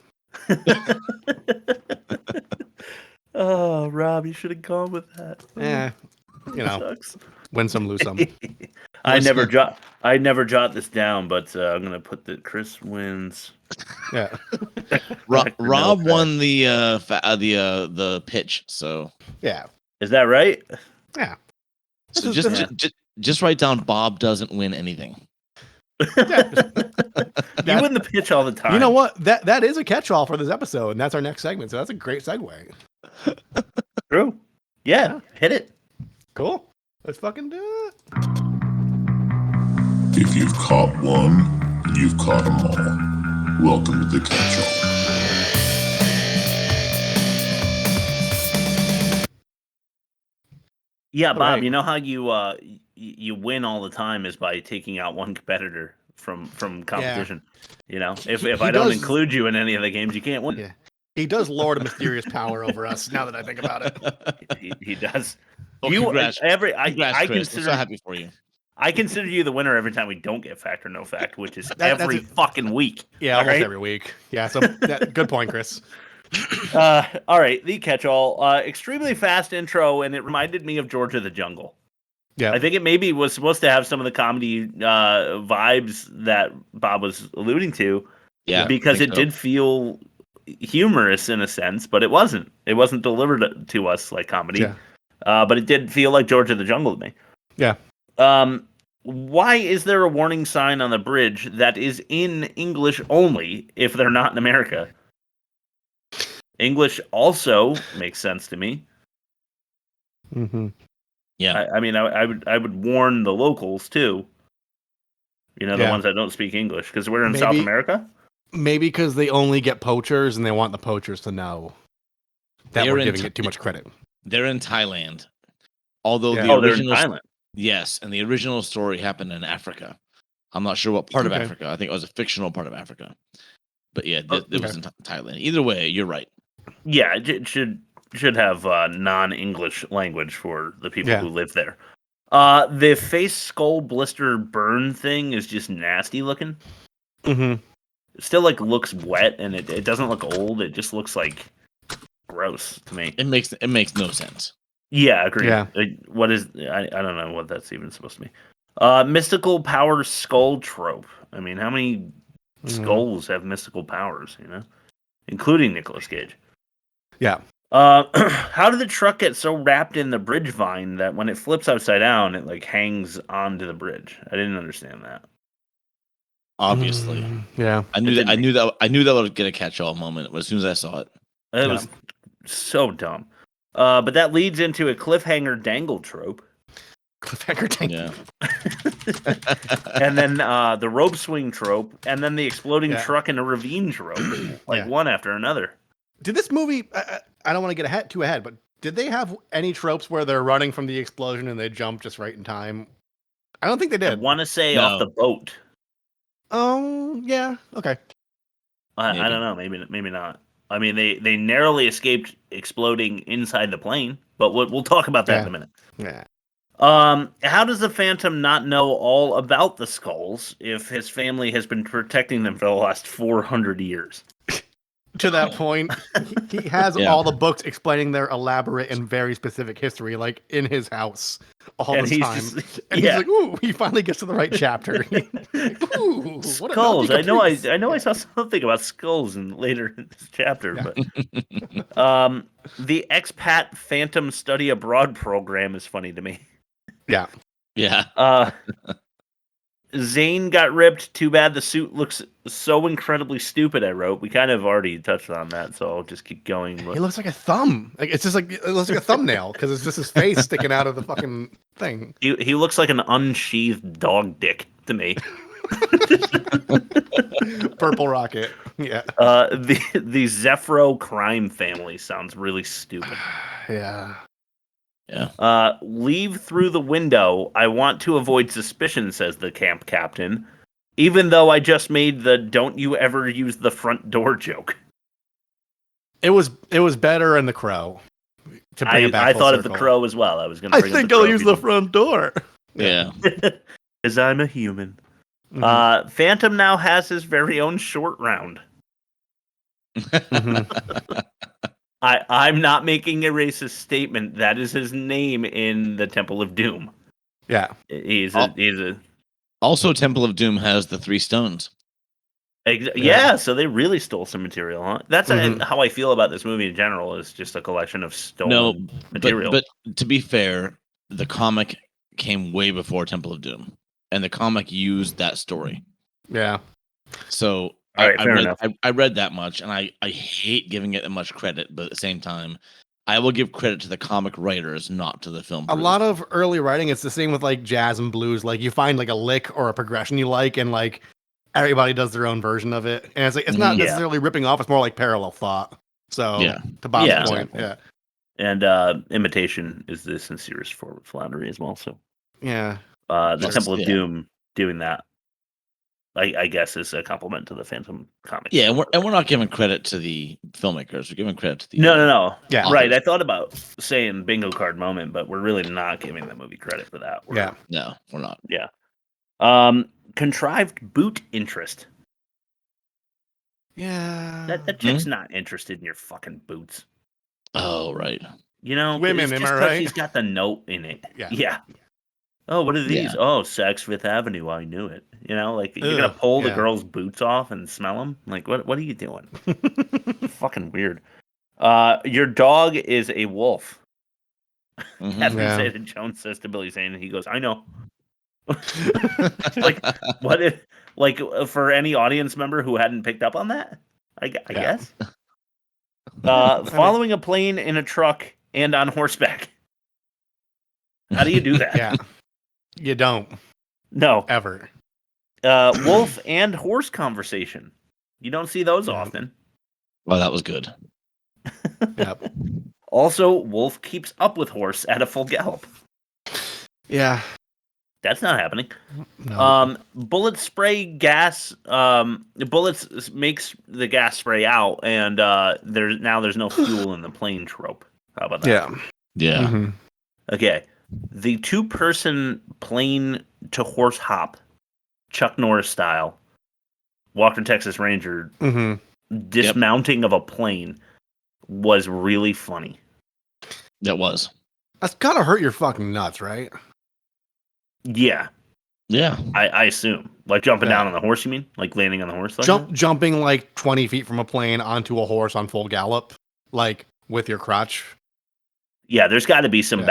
Oh, Rob, you should have gone with that. Yeah. You know, Sucks. win some, lose some. I never jot this down, but I'm gonna put that Chris wins. Yeah. Rob won the pitch. So yeah. Is that right? Yeah. So just write down Bob doesn't win anything. You win the pitch all the time. You know what? That is a catch-all for this episode, and that's our next segment. So that's a great segue. True. Yeah. Hit it. Cool. Let's fucking do it. If you've caught one, you've caught them all. Welcome to the catch-all. Yeah, Bob. Right. You know how you win all the time is by taking out one competitor from competition. Yeah. You know, if I don't include you in any of the games, you can't win. Yeah. He does lord a mysterious power over us. Now that I think about it, he does. Oh, Congrats, I Chris. I'm so happy for you. I consider you the winner every time we don't get fact or no fact, which is every fucking week. Yeah, all almost right? every week. Yeah, so good point, Chris. All right, the catch-all. Extremely fast intro, and it reminded me of George of the Jungle. Yeah, I think it maybe was supposed to have some of the comedy vibes that Bob was alluding to. Yeah, because it did feel humorous in a sense, but it wasn't. It wasn't delivered to us like comedy. Yeah. But it did feel like George of the Jungle to me. Yeah. Why is there a warning sign on the bridge that is in English only if they're not in America? English also makes sense to me. Mm-hmm. Yeah. I mean, I would warn the locals too. You know, the ones that don't speak English, because we're in South America. Maybe because they only get poachers, and they want the poachers to know that we're giving it too much credit. They're in Thailand. Although they're in Thailand. Yes, and the original story happened in Africa. I'm not sure what part of Africa. I think it was a fictional part of Africa. But yeah, it was in Thailand. Either way, you're right. Yeah, it should have non-English language for the people who live there. The face skull blister burn thing is just nasty looking. Mm-hmm. It still looks wet, and it doesn't look old. It just looks like gross to me. It makes no sense. Yeah, agree. Yeah. What is I don't know what that's even supposed to be. Mystical power skull trope. I mean, how many skulls have mystical powers? You know, including Nicolas Cage. Yeah. How did the truck get so wrapped in the bridge vine that when it flips upside down, it hangs onto the bridge? I didn't understand that. Obviously, yeah. I knew that would get a catch-all moment as soon as I saw it. It was so dumb. But that leads into a cliffhanger dangle trope. Cliffhanger dangle. Yeah. And then the rope swing trope, and then the exploding truck in a ravine trope, one after another. Did this movie? I don't want to get too ahead, but did they have any tropes where they're running from the explosion and they jump just right in time? I don't think they did. I want to say off the boat. Oh, yeah. Okay. I don't know. Maybe not. I mean, they narrowly escaped exploding inside the plane, but we'll talk about that in a minute. Yeah. How does the Phantom not know all about the skulls if his family has been protecting them for the last 400 years? To that point, he has all the books explaining their elaborate and very specific history, in his house all the time. And he's like, "Ooh!" He finally gets to the right chapter. Ooh, skulls! I know I saw something about skulls later in this chapter, but the expat Phantom study abroad program is funny to me. Yeah. Yeah. Zane got ripped. Too bad the suit looks so incredibly stupid. I wrote. We kind of already touched on that, so I'll just keep going. He looks like a thumb. It looks like a thumbnail because it's just his face sticking out of the fucking thing. He looks like an unsheathed dog dick to me. Purple Rocket. Yeah. The Zephyro crime family sounds really stupid. Yeah. Yeah. Leave through the window. I want to avoid suspicion, says the camp captain. Even though I just made the "don't you ever use the front door" joke. It was better in The Crow. To bring it back I full thought of circle. The Crow as well. I was going to. I think I'll use the front door. Yeah. Because I'm a human. Mm-hmm. Phantom now has his very own short round. Mm-hmm. I'm not making a racist statement. That is his name in the Temple of Doom. Yeah. He's a Also, Temple of Doom has the 3 stones. Yeah, so they really stole some material, huh? That's Mhm. how I feel about this movie in general. Is just a collection of stolen material. But to be fair, the comic came way before Temple of Doom, and the comic used that story. Yeah. So All right, fair enough. I read that much, and I hate giving it much credit, but at the same time, I will give credit to the comic writers, not to the film. A lot of early writing, it's the same with like jazz and blues. Like you find like a lick or a progression you like, and like everybody does their own version of it. And it's like it's not necessarily ripping off, it's more like parallel thought. So to Bob's point, And imitation is the sincerest form of flattery as well. So yeah. The Temple of Doom doing that, I guess, is a compliment to the Phantom comics. Yeah, and we're not giving credit to the filmmakers. We're giving credit to the No. Yeah, right. I thought about saying bingo card moment, but we're really not giving the movie credit for that. No, we're not. Yeah. Contrived boot interest. Yeah. That chick's not interested in your fucking boots. Oh, right. You know, women, it's am I just 'cause right? she's got the note in it. Yeah. Oh, what are these? Yeah. Oh, Saks Fifth Avenue. I knew it. You know, like you're gonna pull the girl's boots off and smell them. Like, what are you doing? Fucking weird. Your dog is a wolf. Catherine Zeta-Jones says to Billy Zane, and he goes, "I know." Like, what if, like, for any audience member who hadn't picked up on that? I guess. Following a plane in a truck and on horseback. How do you do that? Yeah. You don't. No. Ever. Wolf and horse conversation. You don't see those often. Well, that was good. Yep. Also, wolf keeps up with horse at a full gallop. Yeah. That's not happening. No. Bullets spray gas. Bullets makes the gas spray out, and there's no fuel in the plane trope. How about that? Yeah. Mm-hmm. Okay. The 2-person plane to horse hop, Chuck Norris style, Walker Texas Ranger dismounting of a plane was really funny. That was. That's gotta hurt your fucking nuts, right? Yeah. Yeah. I assume. Like jumping down on the horse, you mean? Like landing on the horse? Like Jumping like 20 feet from a plane onto a horse on full gallop, like with your crotch. Yeah, there's got to be some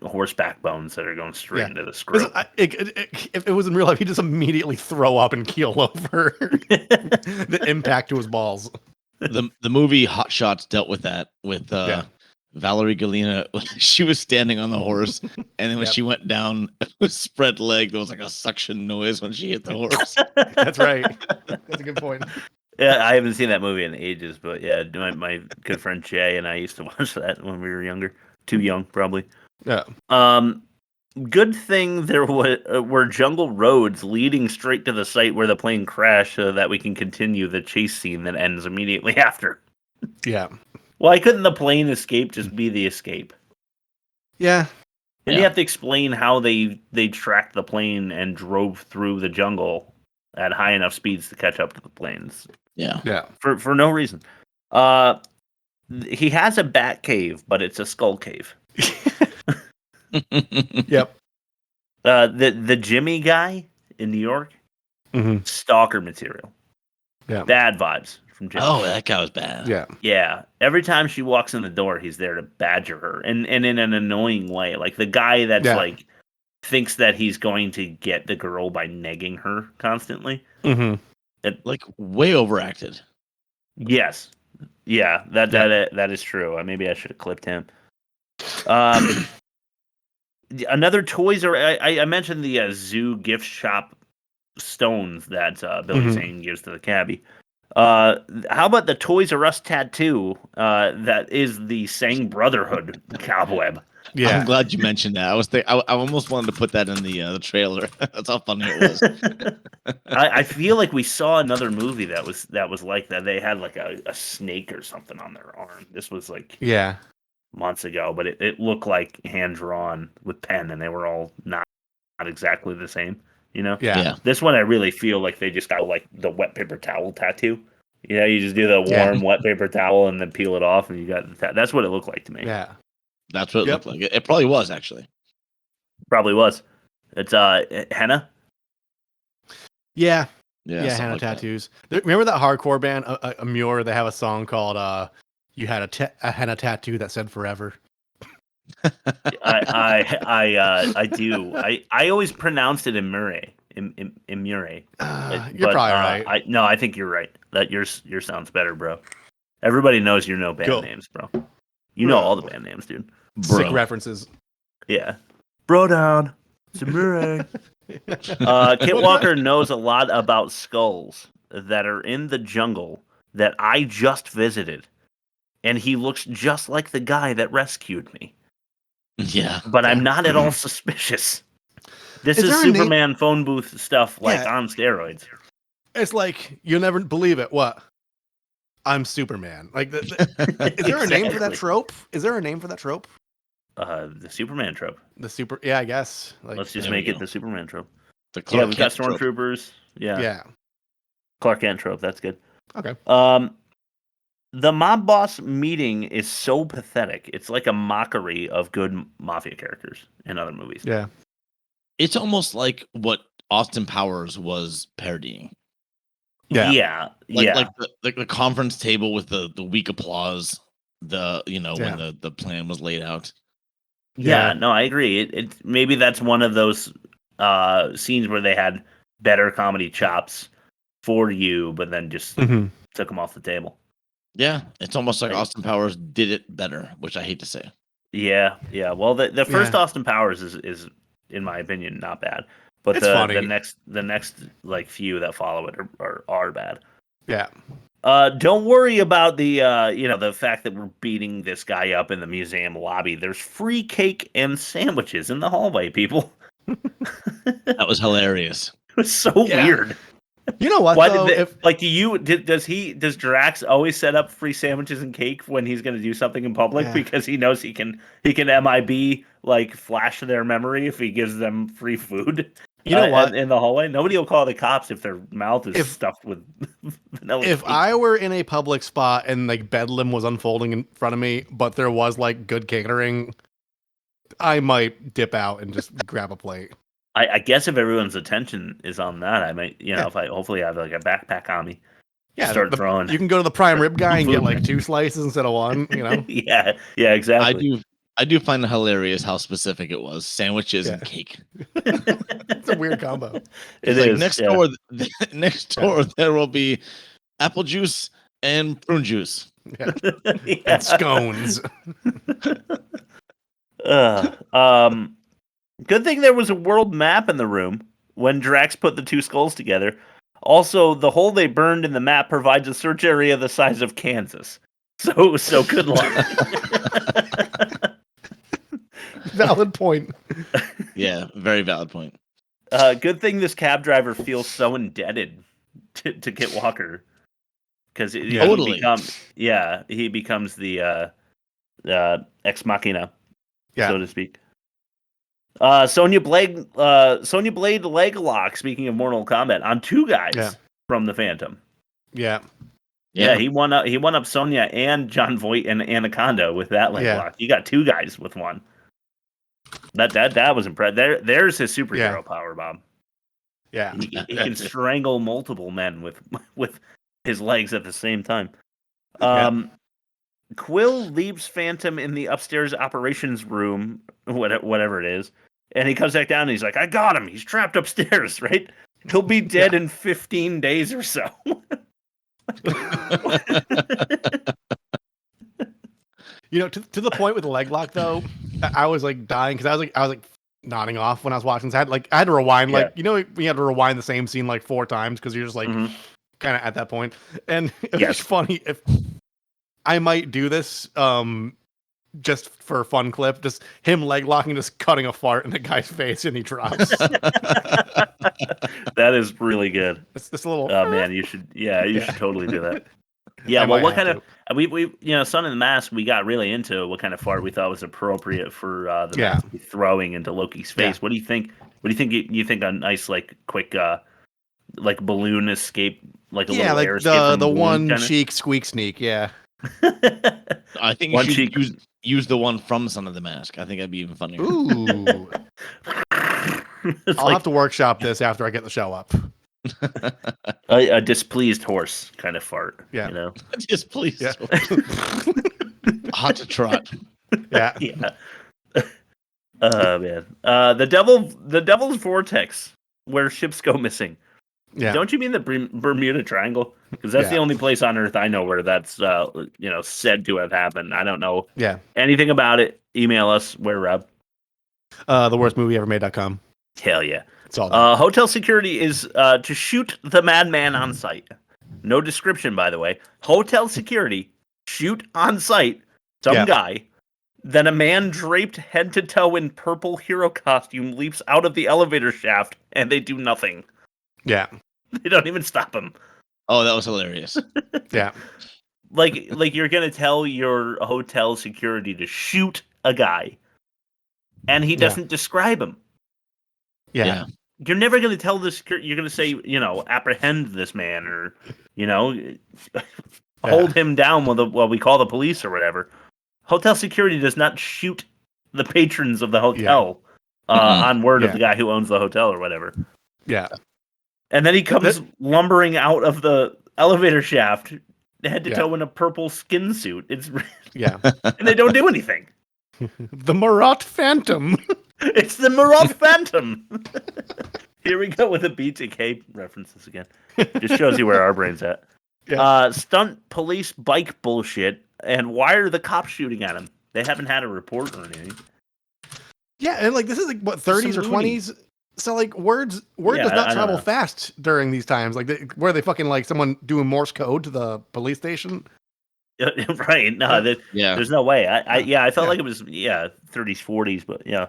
horse backbones that are going straight into the screw. If it was in real life, he'd just immediately throw up and keel over. The impact to his balls. The movie Hot Shots dealt with that with Valerie Galina. She was standing on the horse, and then when she went down with spread leg, there was like a suction noise when she hit the horse. That's right. That's a good point. Yeah, I haven't seen that movie in ages, but yeah, my good friend Jay and I used to watch that when we were younger. Too young, probably. Yeah. Good thing there were jungle roads leading straight to the site where the plane crashed, so that we can continue the chase scene that ends immediately after. Yeah. Why couldn't the plane escape just be the escape? Yeah. And you have to explain how they tracked the plane and drove through the jungle at high enough speeds to catch up to the planes. Yeah. For no reason. He has a bat cave, but it's a skull cave. Yep. The Jimmy guy in New York, stalker material. Yeah. Bad vibes from Jimmy. Oh, that guy was bad. Yeah. Yeah. Every time she walks in the door, he's there to badger her, and in an annoying way. Like the guy that's like thinks that he's going to get the girl by negging her constantly. Like way overacted. Yes. Yeah, that is true. Maybe I should have clipped him. Another Toys R I mentioned the zoo gift shop stones that Billy Zane gives to the cabbie. How about the Toys R Us tattoo that is the Sang Brotherhood cobweb? Yeah. I'm glad you mentioned that. I almost wanted to put that in the trailer. That's how funny it was. I feel like we saw another movie that was like that. They had like a snake or something on their arm. This was like months ago, but it looked like hand drawn with pen, and they were all not exactly the same. You know? Yeah. This one, I really feel like they just got like the wet paper towel tattoo. You know, you just do the warm wet paper towel and then peel it off, and you got the that's what it looked like to me. Yeah. That's what it looked like. It probably was, actually. Probably was. It's henna. Yeah. Yeah, Yeah, henna tattoos. Remember that hardcore band, Muir? They have a song called "You Had a Henna Tattoo That Said Forever." I do. I always pronounced it in Murray. In Murray. You're probably right. I think you're right. That yours sounds better, bro. Everybody knows you know band names, bro. You know all the band names, dude. Sick references. Yeah. Bro down. It's Murray. Kit Walker knows a lot about skulls that are in the jungle that I just visited. And he looks just like the guy that rescued me. Yeah. But I'm not at all suspicious. This is Superman phone booth stuff on steroids. It's like, you'll never believe it. What? I'm Superman. Like, is there a name for that trope? Is there a name for that trope? The Superman trope. Yeah, I guess. Like, let's just make it the Superman trope. The Clark we've got Kent trope. stormtroopers. Yeah. Yeah. Clark Kent trope. That's good. Okay. The mob boss meeting is so pathetic. It's like a mockery of good mafia characters in other movies. Yeah. It's almost like what Austin Powers was parodying. Yeah. Like the conference table with the weak applause. When the plan was laid out. Yeah, no, I agree. It maybe that's one of those scenes where they had better comedy chops for you, but then just took them off the table. Yeah, it's almost like Austin Powers did it better, which I hate to say. Yeah. Well, the first Austin Powers is in my opinion not bad, but the next like few that follow it are bad. Yeah. Don't worry about the fact that we're beating this guy up in the museum lobby. There's free cake and sandwiches in the hallway, people. That was hilarious. It was so weird. You know what? Why though, does Drax always set up free sandwiches and cake when he's going to do something in public because he knows he can MIB like flash their memory if he gives them free food? You know what? In the hallway, nobody will call the cops if their mouth is stuffed with vanilla. If I were in a public spot and like Bedlam was unfolding in front of me, but there was like good catering, I might dip out and just grab a plate. I guess if everyone's attention is on that, I might, if I hopefully have like a backpack on me. Yeah, start throwing. You can go to the prime rib guy and get like 2 slices instead of 1. You know. Yeah, exactly. I do find it hilarious how specific it was: sandwiches and cake. It's a weird combo. It is. Like next door, there will be apple juice and prune juice. And scones. Good thing there was a world map in the room when Drax put the 2 skulls together. Also, the hole they burned in the map provides a search area the size of Kansas. So good luck. Valid point. Yeah, very valid point. Good thing this cab driver feels so indebted to Kit Walker, because he becomes the ex machina, so to speak. Sonya Blade leg lock. Speaking of Mortal Kombat, on 2 guys from the Phantom. Yeah, he won up Sonya and John Voight and Anaconda with that leg lock. You got 2 guys with 1. That was impressive. There's his superhero power, Bob. Yeah, he can strangle multiple men with his legs at the same time. Quill leaves Phantom in the upstairs operations room, whatever it is, and he comes back down and he's like, "I got him. He's trapped upstairs, right? He'll be dead in 15 days or so." You know, to the point with the leg lock though, I was like dying because I was like nodding off when I was watching this. I had to rewind, like, you know, we had to rewind the same scene like 4 times because you're just like, kind of at that point. And it's Yes. funny if I might do this just for a fun clip, just him leg locking, just cutting a fart in the guy's face and he drops. That is really good. It's this little. Oh man, you should totally do that. Yeah, I well, might what have kind of we Son of the Mask, we got really into what kind of fart we thought was appropriate for the mask to be throwing into Loki's face. What do you think? What do you think? You think a nice quick like balloon escape, like a little air escape from the balloon, one kinda? cheek squeak sneak, yeah. I think you should use the one from Son of the Mask. I think that'd be even funnier. Ooh. I'll have to workshop this after I get the show up. A displeased horse kind of fart. Yeah. You know? Displeased. Yeah. Hot to trot. Yeah. Yeah. Oh man. The Devil's Vortex, where ships go missing. Yeah. Don't you mean the Bermuda Triangle? Because that's the only place on Earth I know where that's said to have happened. I don't know anything about it. Email us. Where, Rob? Theworstmovieevermade.com. Hell yeah. It's all that. Hotel security is to shoot the madman on site. No description, by the way. Hotel security, shoot on site some guy. Then a man draped head to toe in purple hero costume leaps out of the elevator shaft, and they do nothing. Yeah. They don't even stop him. Oh, that was hilarious. Yeah. Like you're gonna tell your hotel security to shoot a guy, and he doesn't describe him. Yeah. You're never gonna tell this. You're gonna say, apprehend this man, or hold him down while we call the police or whatever. Hotel security does not shoot the patrons of the hotel on word of the guy who owns the hotel or whatever. Yeah. And then he comes lumbering out of the elevator shaft, head to toe in a purple skin suit. It's and they don't do anything. The Marat Phantom. It's the Marat Phantom. Here we go with the BTK references again. Just shows you where our brain's at. Yeah. Stunt police bike bullshit. And why are the cops shooting at him? They haven't had a report or anything. Yeah, and this is what 30s or 20s. So words does not travel fast during these times. Where they fucking someone doing Morse code to the police station. Right? No, there's no way. I felt like it was 30s, 40s, but yeah.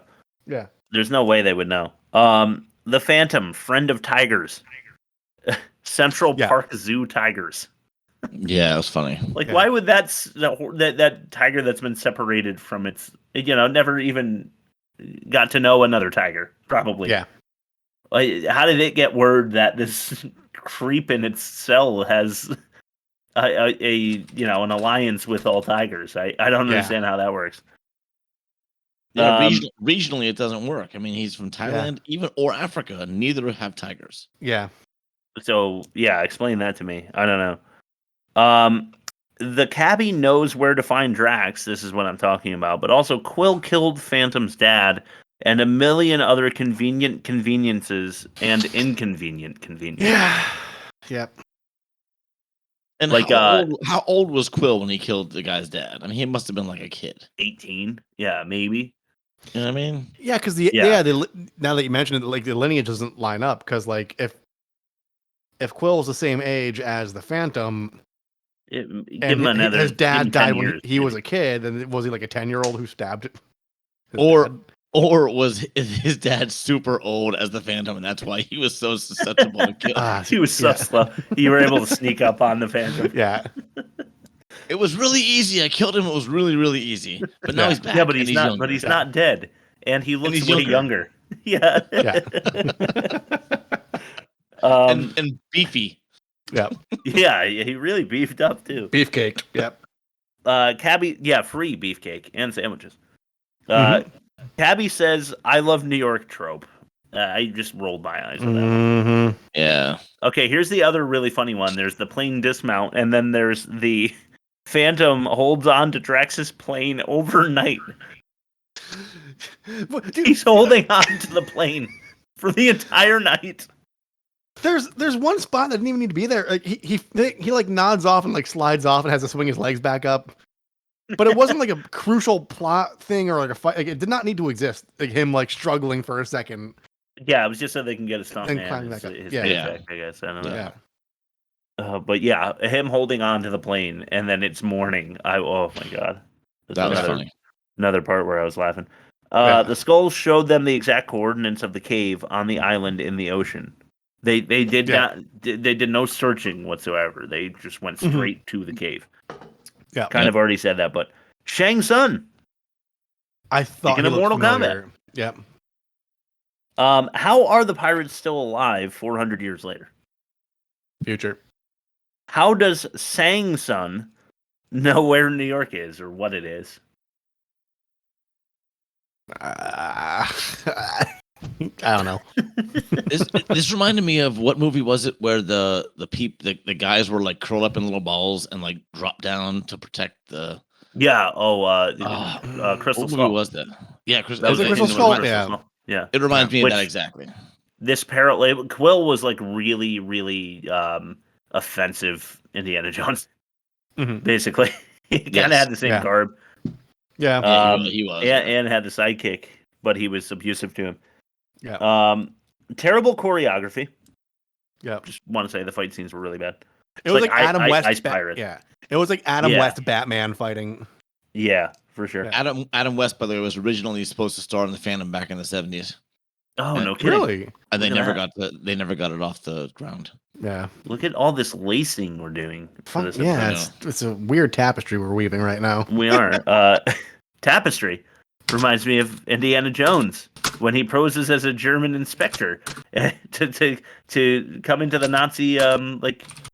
There's no way they would know. The Phantom, friend of tigers. Central Park Zoo tigers. Yeah, it was funny. Why would that tiger that's been separated from its, never even got to know another tiger, probably. Yeah. How did it get word that this creep in its cell has an alliance with all tigers? I don't understand how that works. Yeah, regionally it doesn't work. I mean, he's from Thailand, or Africa. Neither have tigers. Yeah. So explain that to me. I don't know. The Cabbie knows where to find Drax. This is what I'm talking about. But also, Quill killed Phantom's dad, and a million other convenient conveniences and inconvenient conveniences. Yeah. Yep. And how old was Quill when he killed the guy's dad? I mean, he must have been a kid. 18. Yeah, maybe. You know what I mean? Yeah, because now that you mentioned it, the lineage doesn't line up. Because if Quill is the same age as the Phantom. His dad died when he was a kid, and was he a 10-year-old who stabbed it? Or was his dad super old as the Phantom, and that's why he was so susceptible to kill? He was so slow. You were able to sneak up on the Phantom. Yeah. It was really easy. I killed him. It was really, really easy. But now he's back. Yeah, but he's not. But he's not dead, and he looks way younger. Yeah. And beefy. Yeah. Yeah, he really beefed up too. Beefcake. Yep. Cabbie, free beefcake and sandwiches. Cabbie says, "I love New York" trope. I just rolled my eyes at that one. Yeah. Okay, here's the other really funny one. There's the plane dismount, and then there's the Phantom holds on to Drax's plane overnight. He's holding on to the plane for the entire night. There's one spot that didn't even need to be there. He nods off and slides off and has to swing his legs back up. But it wasn't a crucial plot thing or a fight. It did not need to exist. Him struggling for a second. Yeah, it was just so they can get a stunt and man. climb back up. Paycheck, I guess. I don't know. Yeah. But yeah, him holding on to the plane and then it's morning. Oh my god, That was funny. Another part where I was laughing. Yeah. The skulls showed them the exact coordinates of the cave on the island in the ocean. They did not. They did no searching whatsoever. They just went straight to the cave. Yeah. Kind of already said that, but Shang Tsung. I thought Speaking he of looked Mortal familiar. Kombat. Yep. How are the pirates still alive 400 years later? Future. How does Shang Tsung know where New York is or what it is? I don't know. This reminded me of what movie was it where the guys were like curled up in little balls and like dropped down to protect the. Yeah. Crystal what Skull. movie was that? Yeah, That was Crystal Skull. Yeah. It reminds me of that exactly. This parallel Quill was like really, really offensive Indiana Jones. Basically, he kind of had the same garb. Yeah. He was. And had the sidekick, but he was abusive to him. Yeah. Terrible choreography. Yeah. Just want to say the fight scenes were really bad. It was like Adam West. Ice Pirate. Yeah. It was like Adam West Batman fighting. Yeah, for sure. Adam West, by the way, was originally supposed to star in the Phantom back in the 70s. Oh, no kidding. Really? And they never got it off the ground. Yeah. Look at all this lacing we're doing. For this it's a weird tapestry we're weaving right now. We are. Tapestry reminds me of Indiana Jones when he poses as a German inspector to come into the Nazi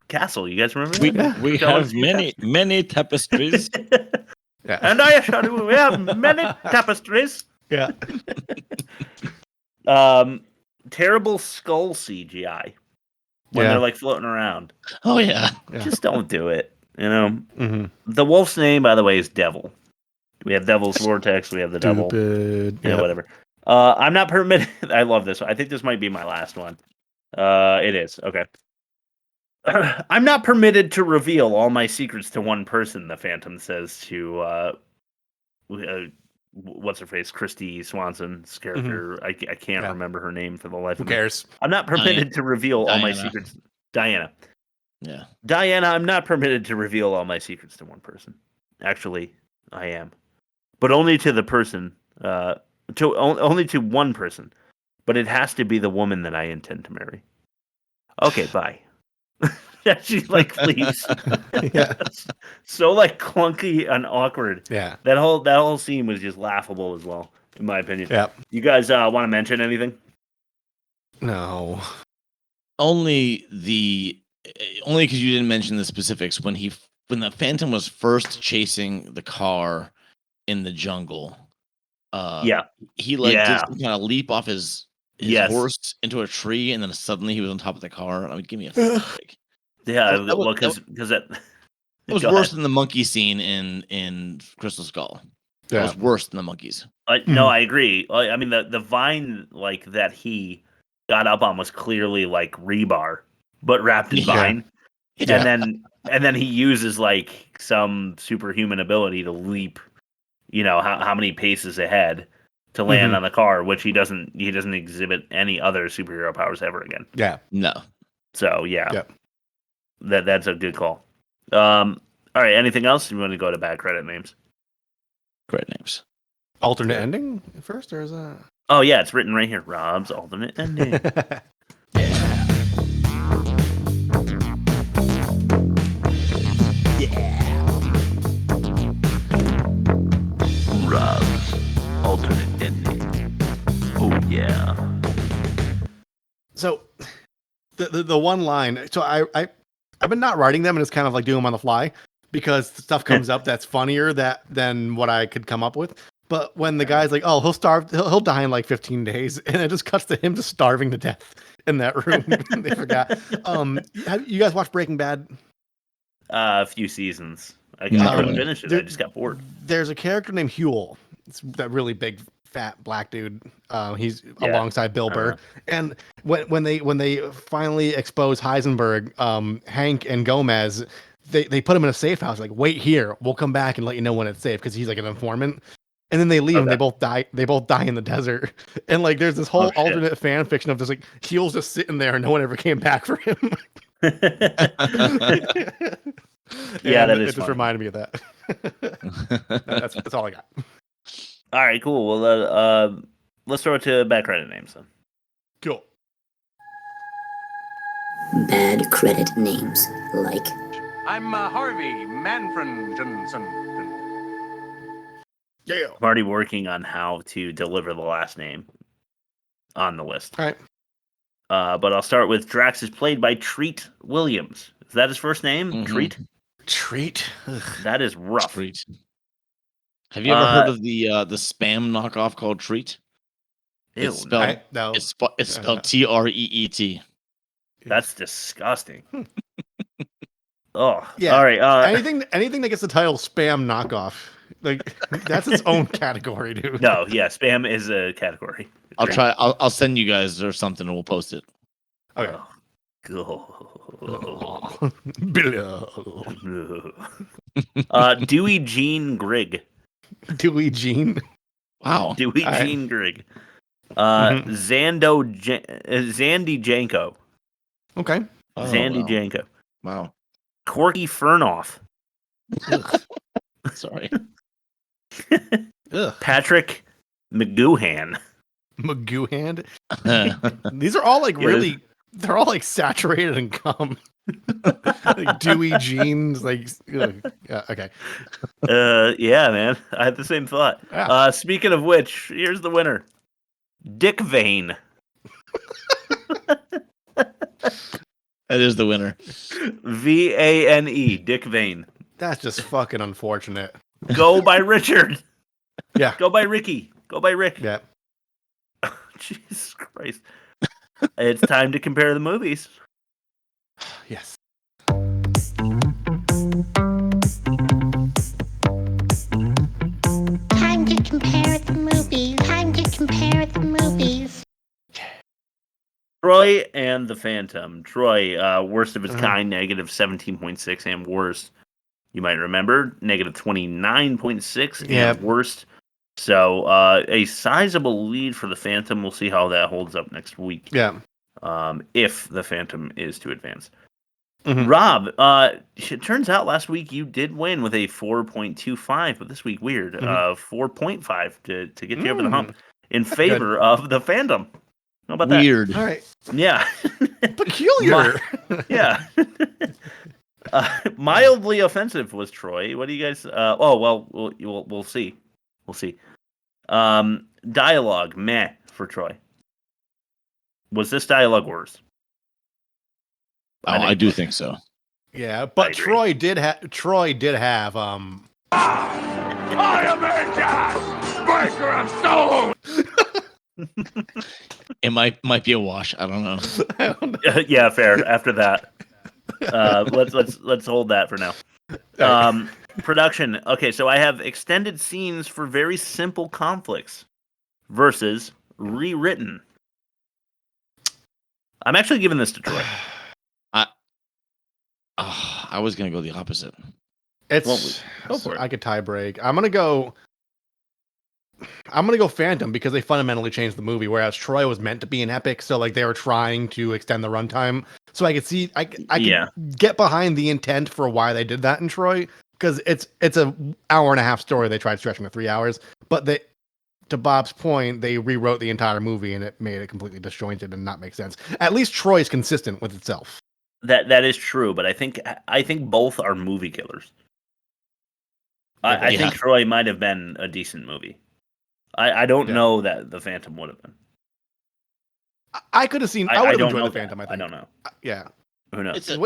castle. You guys remember? We have many tapestries. Yeah. And I assure you, we have many tapestries. Yeah. Terrible skull CGI when they're like floating around. Oh yeah. Just don't do it. You know. The wolf's name, by the way, is Devil. We have Devil's Vortex. We have the Devil. Yeah, whatever. I'm not permitted. I love this one. I think this might be my last one. It is. Okay. I'm not permitted to reveal all my secrets to one person, the Phantom says to what's her face? Christy Swanson's character. I can't remember her name for the life of me. Who cares? I'm not permitted to reveal all my secrets. Diana. Yeah. Diana, I'm not permitted to reveal all my secrets to one person. Actually, I am. But only to the person, only to one person. But it has to be the woman that I intend to marry. Okay, bye. She like leaves. So like clunky and awkward. Yeah. That whole scene was just laughable as well, in my opinion. Yeah. You guys want to mention anything? No. Only because you didn't mention the specifics when the Phantom was first chasing the car in the jungle. He did some kind of leap off his horse into a tree, and then suddenly he was on top of the car. I mean, give me a break. Yeah, because that was worse than the monkey scene in Crystal Skull. It was worse than the monkeys. No, I agree. I mean, the vine like that he got up on was clearly like rebar, but wrapped in vine. Yeah. And then he uses like some superhuman ability to leap, how many paces ahead to land on the car, which he doesn't exhibit any other superhero powers ever again. Yeah. No. So that's a good call. All right, anything else? You want to go to bad credit names? Credit names. Alternate ending first, or is that? Oh yeah, it's written right here. Rob's alternate ending. Rob's alternate ending. Oh yeah. So the one line. So I've been not writing them and it's kind of like doing them on the fly because stuff comes up that's funnier than what I could come up with. But when the guy's like, "Oh, he'll die in like 15 days," and it just cuts to him just starving to death in that room. They forgot. Have you guys watched Breaking Bad? A few seasons. I couldn't finish it. I just got bored. There's a character named Huel. It's that really big, fat black dude. He's alongside Bill Burr. And when they finally expose Heisenberg, Hank and Gomez, they put him in a safe house. Like, wait here. We'll come back and let you know when it's safe because he's like an informant. And then they leave and they both die. They both die in the desert. And like, there's this whole alternate fan fiction of just like Huel's just sitting there and no one ever came back for him. Yeah, that is It just funny. reminded me of that. That's all I got. All right, cool. Well, let's throw it to back credit names then. Cool. Bad credit names like I'm Harvey Manfred Johnson. Yeah. I'm already working on how to deliver the last name on the list. All right. But I'll start with Drax is played by Treat Williams. Is that his first name? Mhm. Treat? Treat. Ugh. That is rough. Treat. Have you ever heard of the spam knockoff called Treat? Ew, It's spelled no. it's spelled TREET. That's disgusting. Oh, Yeah. all right. Anything that gets the title spam knockoff, like that's its own category, dude. No, yeah, spam is a category. I'll try. I'll send you guys or something, and we'll post it. Okay. Dewey Gene Grigg. Dewey Gene. Wow. Dewey All right. Gene Grigg. Mhm. Zandy Janko. Okay. Oh, Zandy wow. Janko. Wow. Corky Fernoff. Sorry. Ugh. Patrick McGoohan. Magoo hand. These are all like really. They're all like saturated in cum. Like Dewey jeans, like ugh. Yeah, okay. Yeah, man. I had the same thought. Yeah. Speaking of which, here's the winner. Dick Vane. That is the winner. Vane. Dick Vane. That's just fucking unfortunate. Go by Richard. Yeah. Go by Ricky. Go by Rick. Yeah. Jesus Christ. It's time to compare the movies. Yes. time to compare the movies. Time to compare the movies. Troy and the Phantom. Troy, worst of its kind, negative 17.6, and worst, you might remember, negative 29.6, Yeah. and worst. So a sizable lead for the Phantom. We'll see how that holds up next week. Yeah. If the Phantom is to advance. Mhm. Rob, it turns out last week you did win with a 4.25, but this week weird, 4.5 to get you over the hump in favor of the Phantom. How about Weird. All right. that? Yeah. Peculiar. Yeah. Mildly offensive was Troy. What do you guys? We'll see. We'll see. Dialogue, meh for Troy. Was this dialogue worse? Oh, I do think so. Yeah, but Troy did have. I am a gas breaker of stone. It might be a wash. I don't know. Yeah, fair. After that, let's hold that for now. Production. Okay, so I have extended scenes for very simple conflicts versus rewritten. I'm actually giving this to Troy. I was gonna go the opposite. It's Go for it. I could tie break. I'm gonna go Phantom because they fundamentally changed the movie. Whereas Troy was meant to be an epic, so like they were trying to extend the runtime. So I could see I could get behind the intent for why they did that in Troy because it's an hour and a half story they tried stretching to 3 hours. But to Bob's point, they rewrote the entire movie and it made it completely disjointed and not make sense. At least Troy's consistent with itself. That is true, but I think both are movie killers. I think Troy might have been a decent movie. I don't know that the Phantom would have been. I could have seen. I would have enjoyed the Phantom. I don't know. Yeah. Who knows?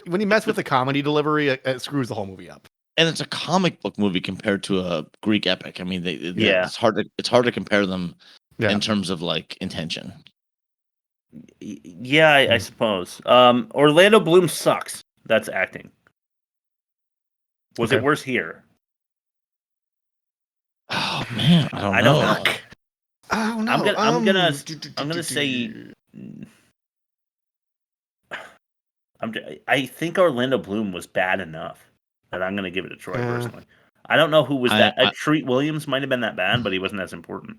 When you mess with the comedy delivery, it screws the whole movie up. And it's a comic book movie compared to a Greek epic. I mean, it's hard to compare them in terms of like intention. Yeah, I suppose. Orlando Bloom sucks. That's acting. Was it worse here? Oh man, I don't know. Oh no. I'm gonna say. I think Orlando Bloom was bad enough that I'm gonna give it to Troy personally. I don't know who was that. Treat Williams might have been that bad, but he wasn't as important.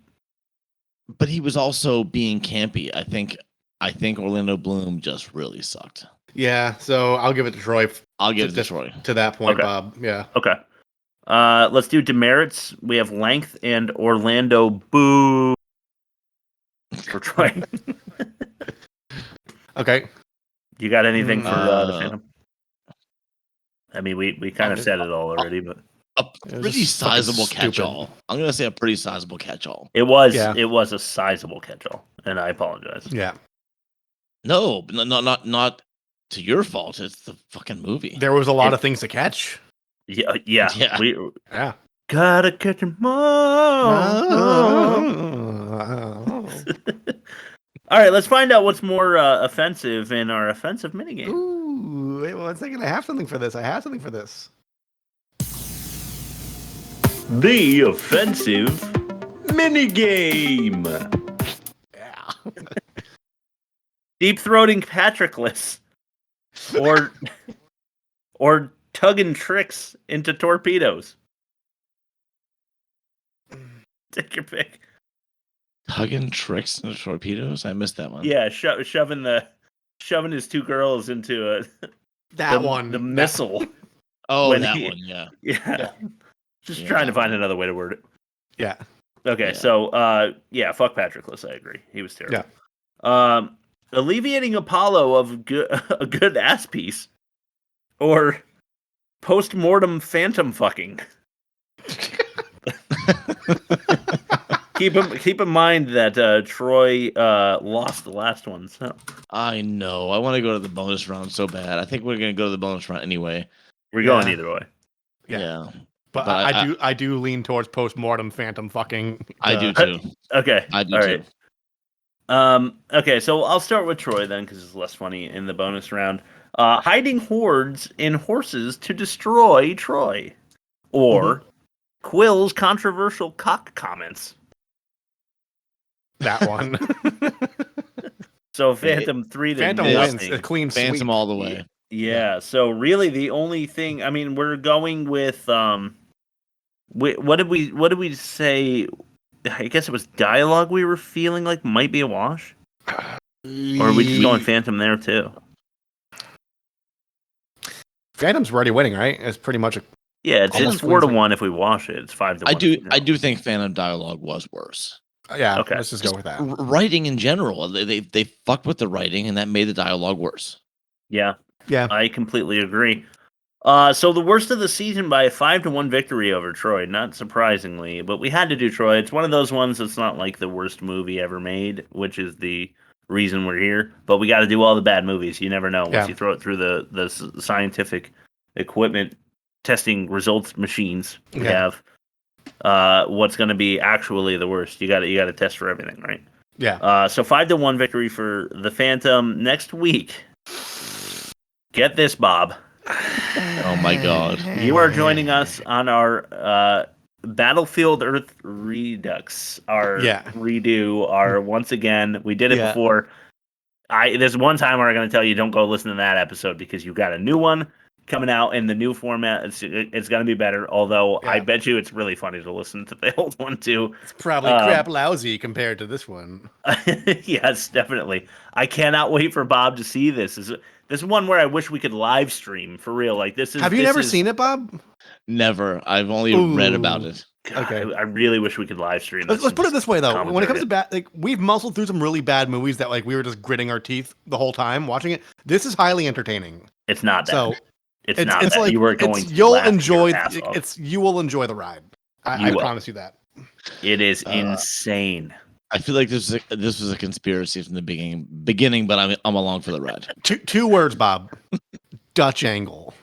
But he was also being campy. I think Orlando Bloom just really sucked. Yeah, so I'll give it to Troy. I'll give it to Troy. To that point, Okay. Bob. Yeah. Okay. Let's do demerits. We have length and Orlando Boo for Troy. Okay. You got anything for the Phantom? I mean, we kind of said it all already, but a pretty sizable catch-all. I'm gonna say a pretty sizable catch-all. it was a sizable catch-all, and I apologize. Yeah. No, not to your fault. It's the fucking movie. There was a lot of things to catch. Yeah. We Yeah. gotta catch 'em all. All right, let's find out what's more offensive in our offensive minigame. Ooh, wait 1 second. I have something for this. The offensive minigame. Yeah. Deep throating Patrickless. Or tugging tricks into torpedoes. Take your pick. Tugging tricks into torpedoes? I missed that one. Yeah, shoving his two girls into the missile. Oh, when that he- one, yeah. Yeah. Just Yeah, trying to that find another way to word it. Yeah. Okay, Yeah. so fuck Patrickless, I agree. He was terrible. Yeah. Alleviating Apollo of a good ass piece. Or post-mortem phantom fucking. Keep in mind that Troy lost the last one. So I know. I want to go to the bonus round so bad. I think we're gonna go to the bonus round anyway. we're going either way. Yeah. But I do lean towards post-mortem phantom fucking. I do too. Okay. I do All too. right. Okay, so I'll start with Troy then, because it's less funny in the bonus round. Hiding hordes in horses to destroy Troy. Or Quill's controversial cock comments. That one. So Phantom 3 to Phantom nothing. wins. A clean Phantom sweep. all the way. Yeah, so really the only thing, I mean, we're going with what did we say? I guess it was dialogue we were feeling like might be a wash. Or are we just going Phantom there too? Phantom's already winning, right? It's pretty much a Yeah, it's Almost 4-1 if we wash it. It's 5-1. I do think Phantom dialogue was worse. yeah. Okay. Let's just go with that. Writing in general, they fucked with the writing, and that made the dialogue worse. Yeah, Yeah. I completely agree. So the worst of the season by a 5-1 victory over Troy, not surprisingly, but we had to do Troy. It's one of those ones that's not like the worst movie ever made, which is the reason we're here. But we got to do all the bad movies. You never know once you throw it through the scientific equipment testing results machines. We have what's going to be actually the worst. You got to test for everything, right? Yeah. So 5-1 victory for the Phantom next week. Get this, Bob. Oh my God! You are joining us on our Battlefield Earth Redux, our redo, our once again. We did it before. There's one time where I'm going to tell you don't go listen to that episode because you've got a new one coming out in the new format. It's going to be better. Although I bet you it's really funny to listen to the old one too. It's probably crap lousy compared to this one. Yes, definitely. I cannot wait for Bob to see this. This is one where I wish we could live stream for real. Like this is. Have you never seen it, Bob? Never. I've only read about it. God, okay. I really wish we could live stream. Let's put it this way though. When it comes to bad, like we've muscled through some really bad movies that like we were just gritting our teeth the whole time watching it. This is highly entertaining. It's not that. So it's not that. Like, you were going. You will enjoy the ride. I promise you that. It is insane. I feel like this was a conspiracy from the beginning, but I'm along for the ride. Two words, Bob. Dutch angle.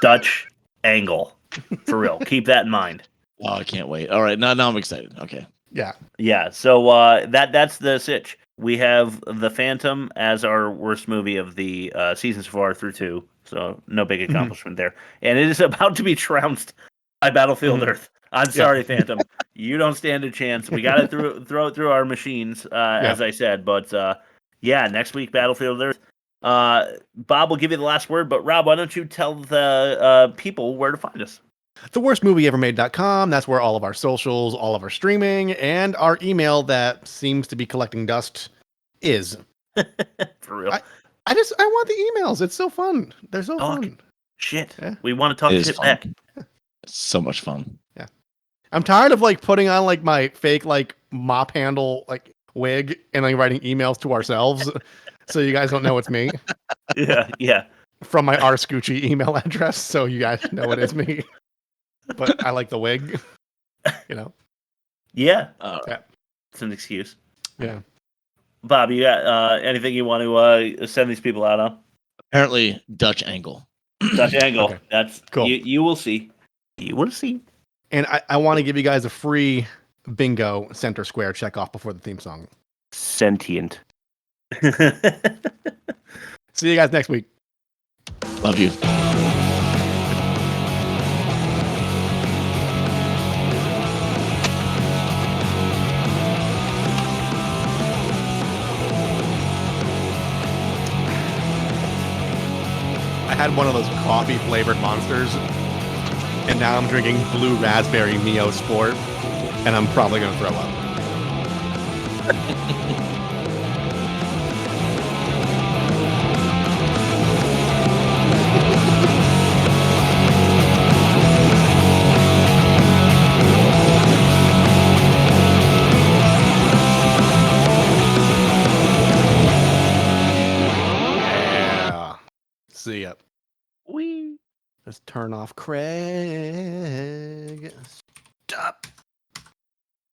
Dutch angle. For real. Keep that in mind. Oh, I can't wait. All right, now I'm excited. Okay. Yeah. Yeah. So that's the sitch. We have The Phantom as our worst movie of the season so far through 2. So no big accomplishment there. And it is about to be trounced by Battlefield Earth. I'm sorry, Phantom. You don't stand a chance. We got to throw it through our machines, as I said. But next week, Battlefield Earth. Bob will give you the last word. But Rob, why don't you tell the people where to find us? theworstmovieevermade.com. That's where all of our socials, all of our streaming, and our email that seems to be collecting dust is. For real. I want the emails. It's so fun. They're so fun. Shit. Yeah. We want to talk It is shit fun. back. It's so much fun. Yeah. I'm tired of like putting on like my fake like mop handle like wig and like writing emails to ourselves so you guys don't know it's me. Yeah. From my R Scoochie email address, so you guys know it is me. But I like the wig. Yeah. Yeah. It's an excuse. Yeah. Bob, you got anything you want to send these people out on? Apparently, Dutch angle. Dutch angle. Okay. That's cool. You will see. You will see. And I want to give you guys a free bingo center square check off before the theme song. Sentient. See you guys next week. Love you. I had one of those coffee flavored monsters, and now I'm drinking blue raspberry Mio Sport, and I'm probably going to throw up. Yeah. See ya. Let's turn off Craig. Stop.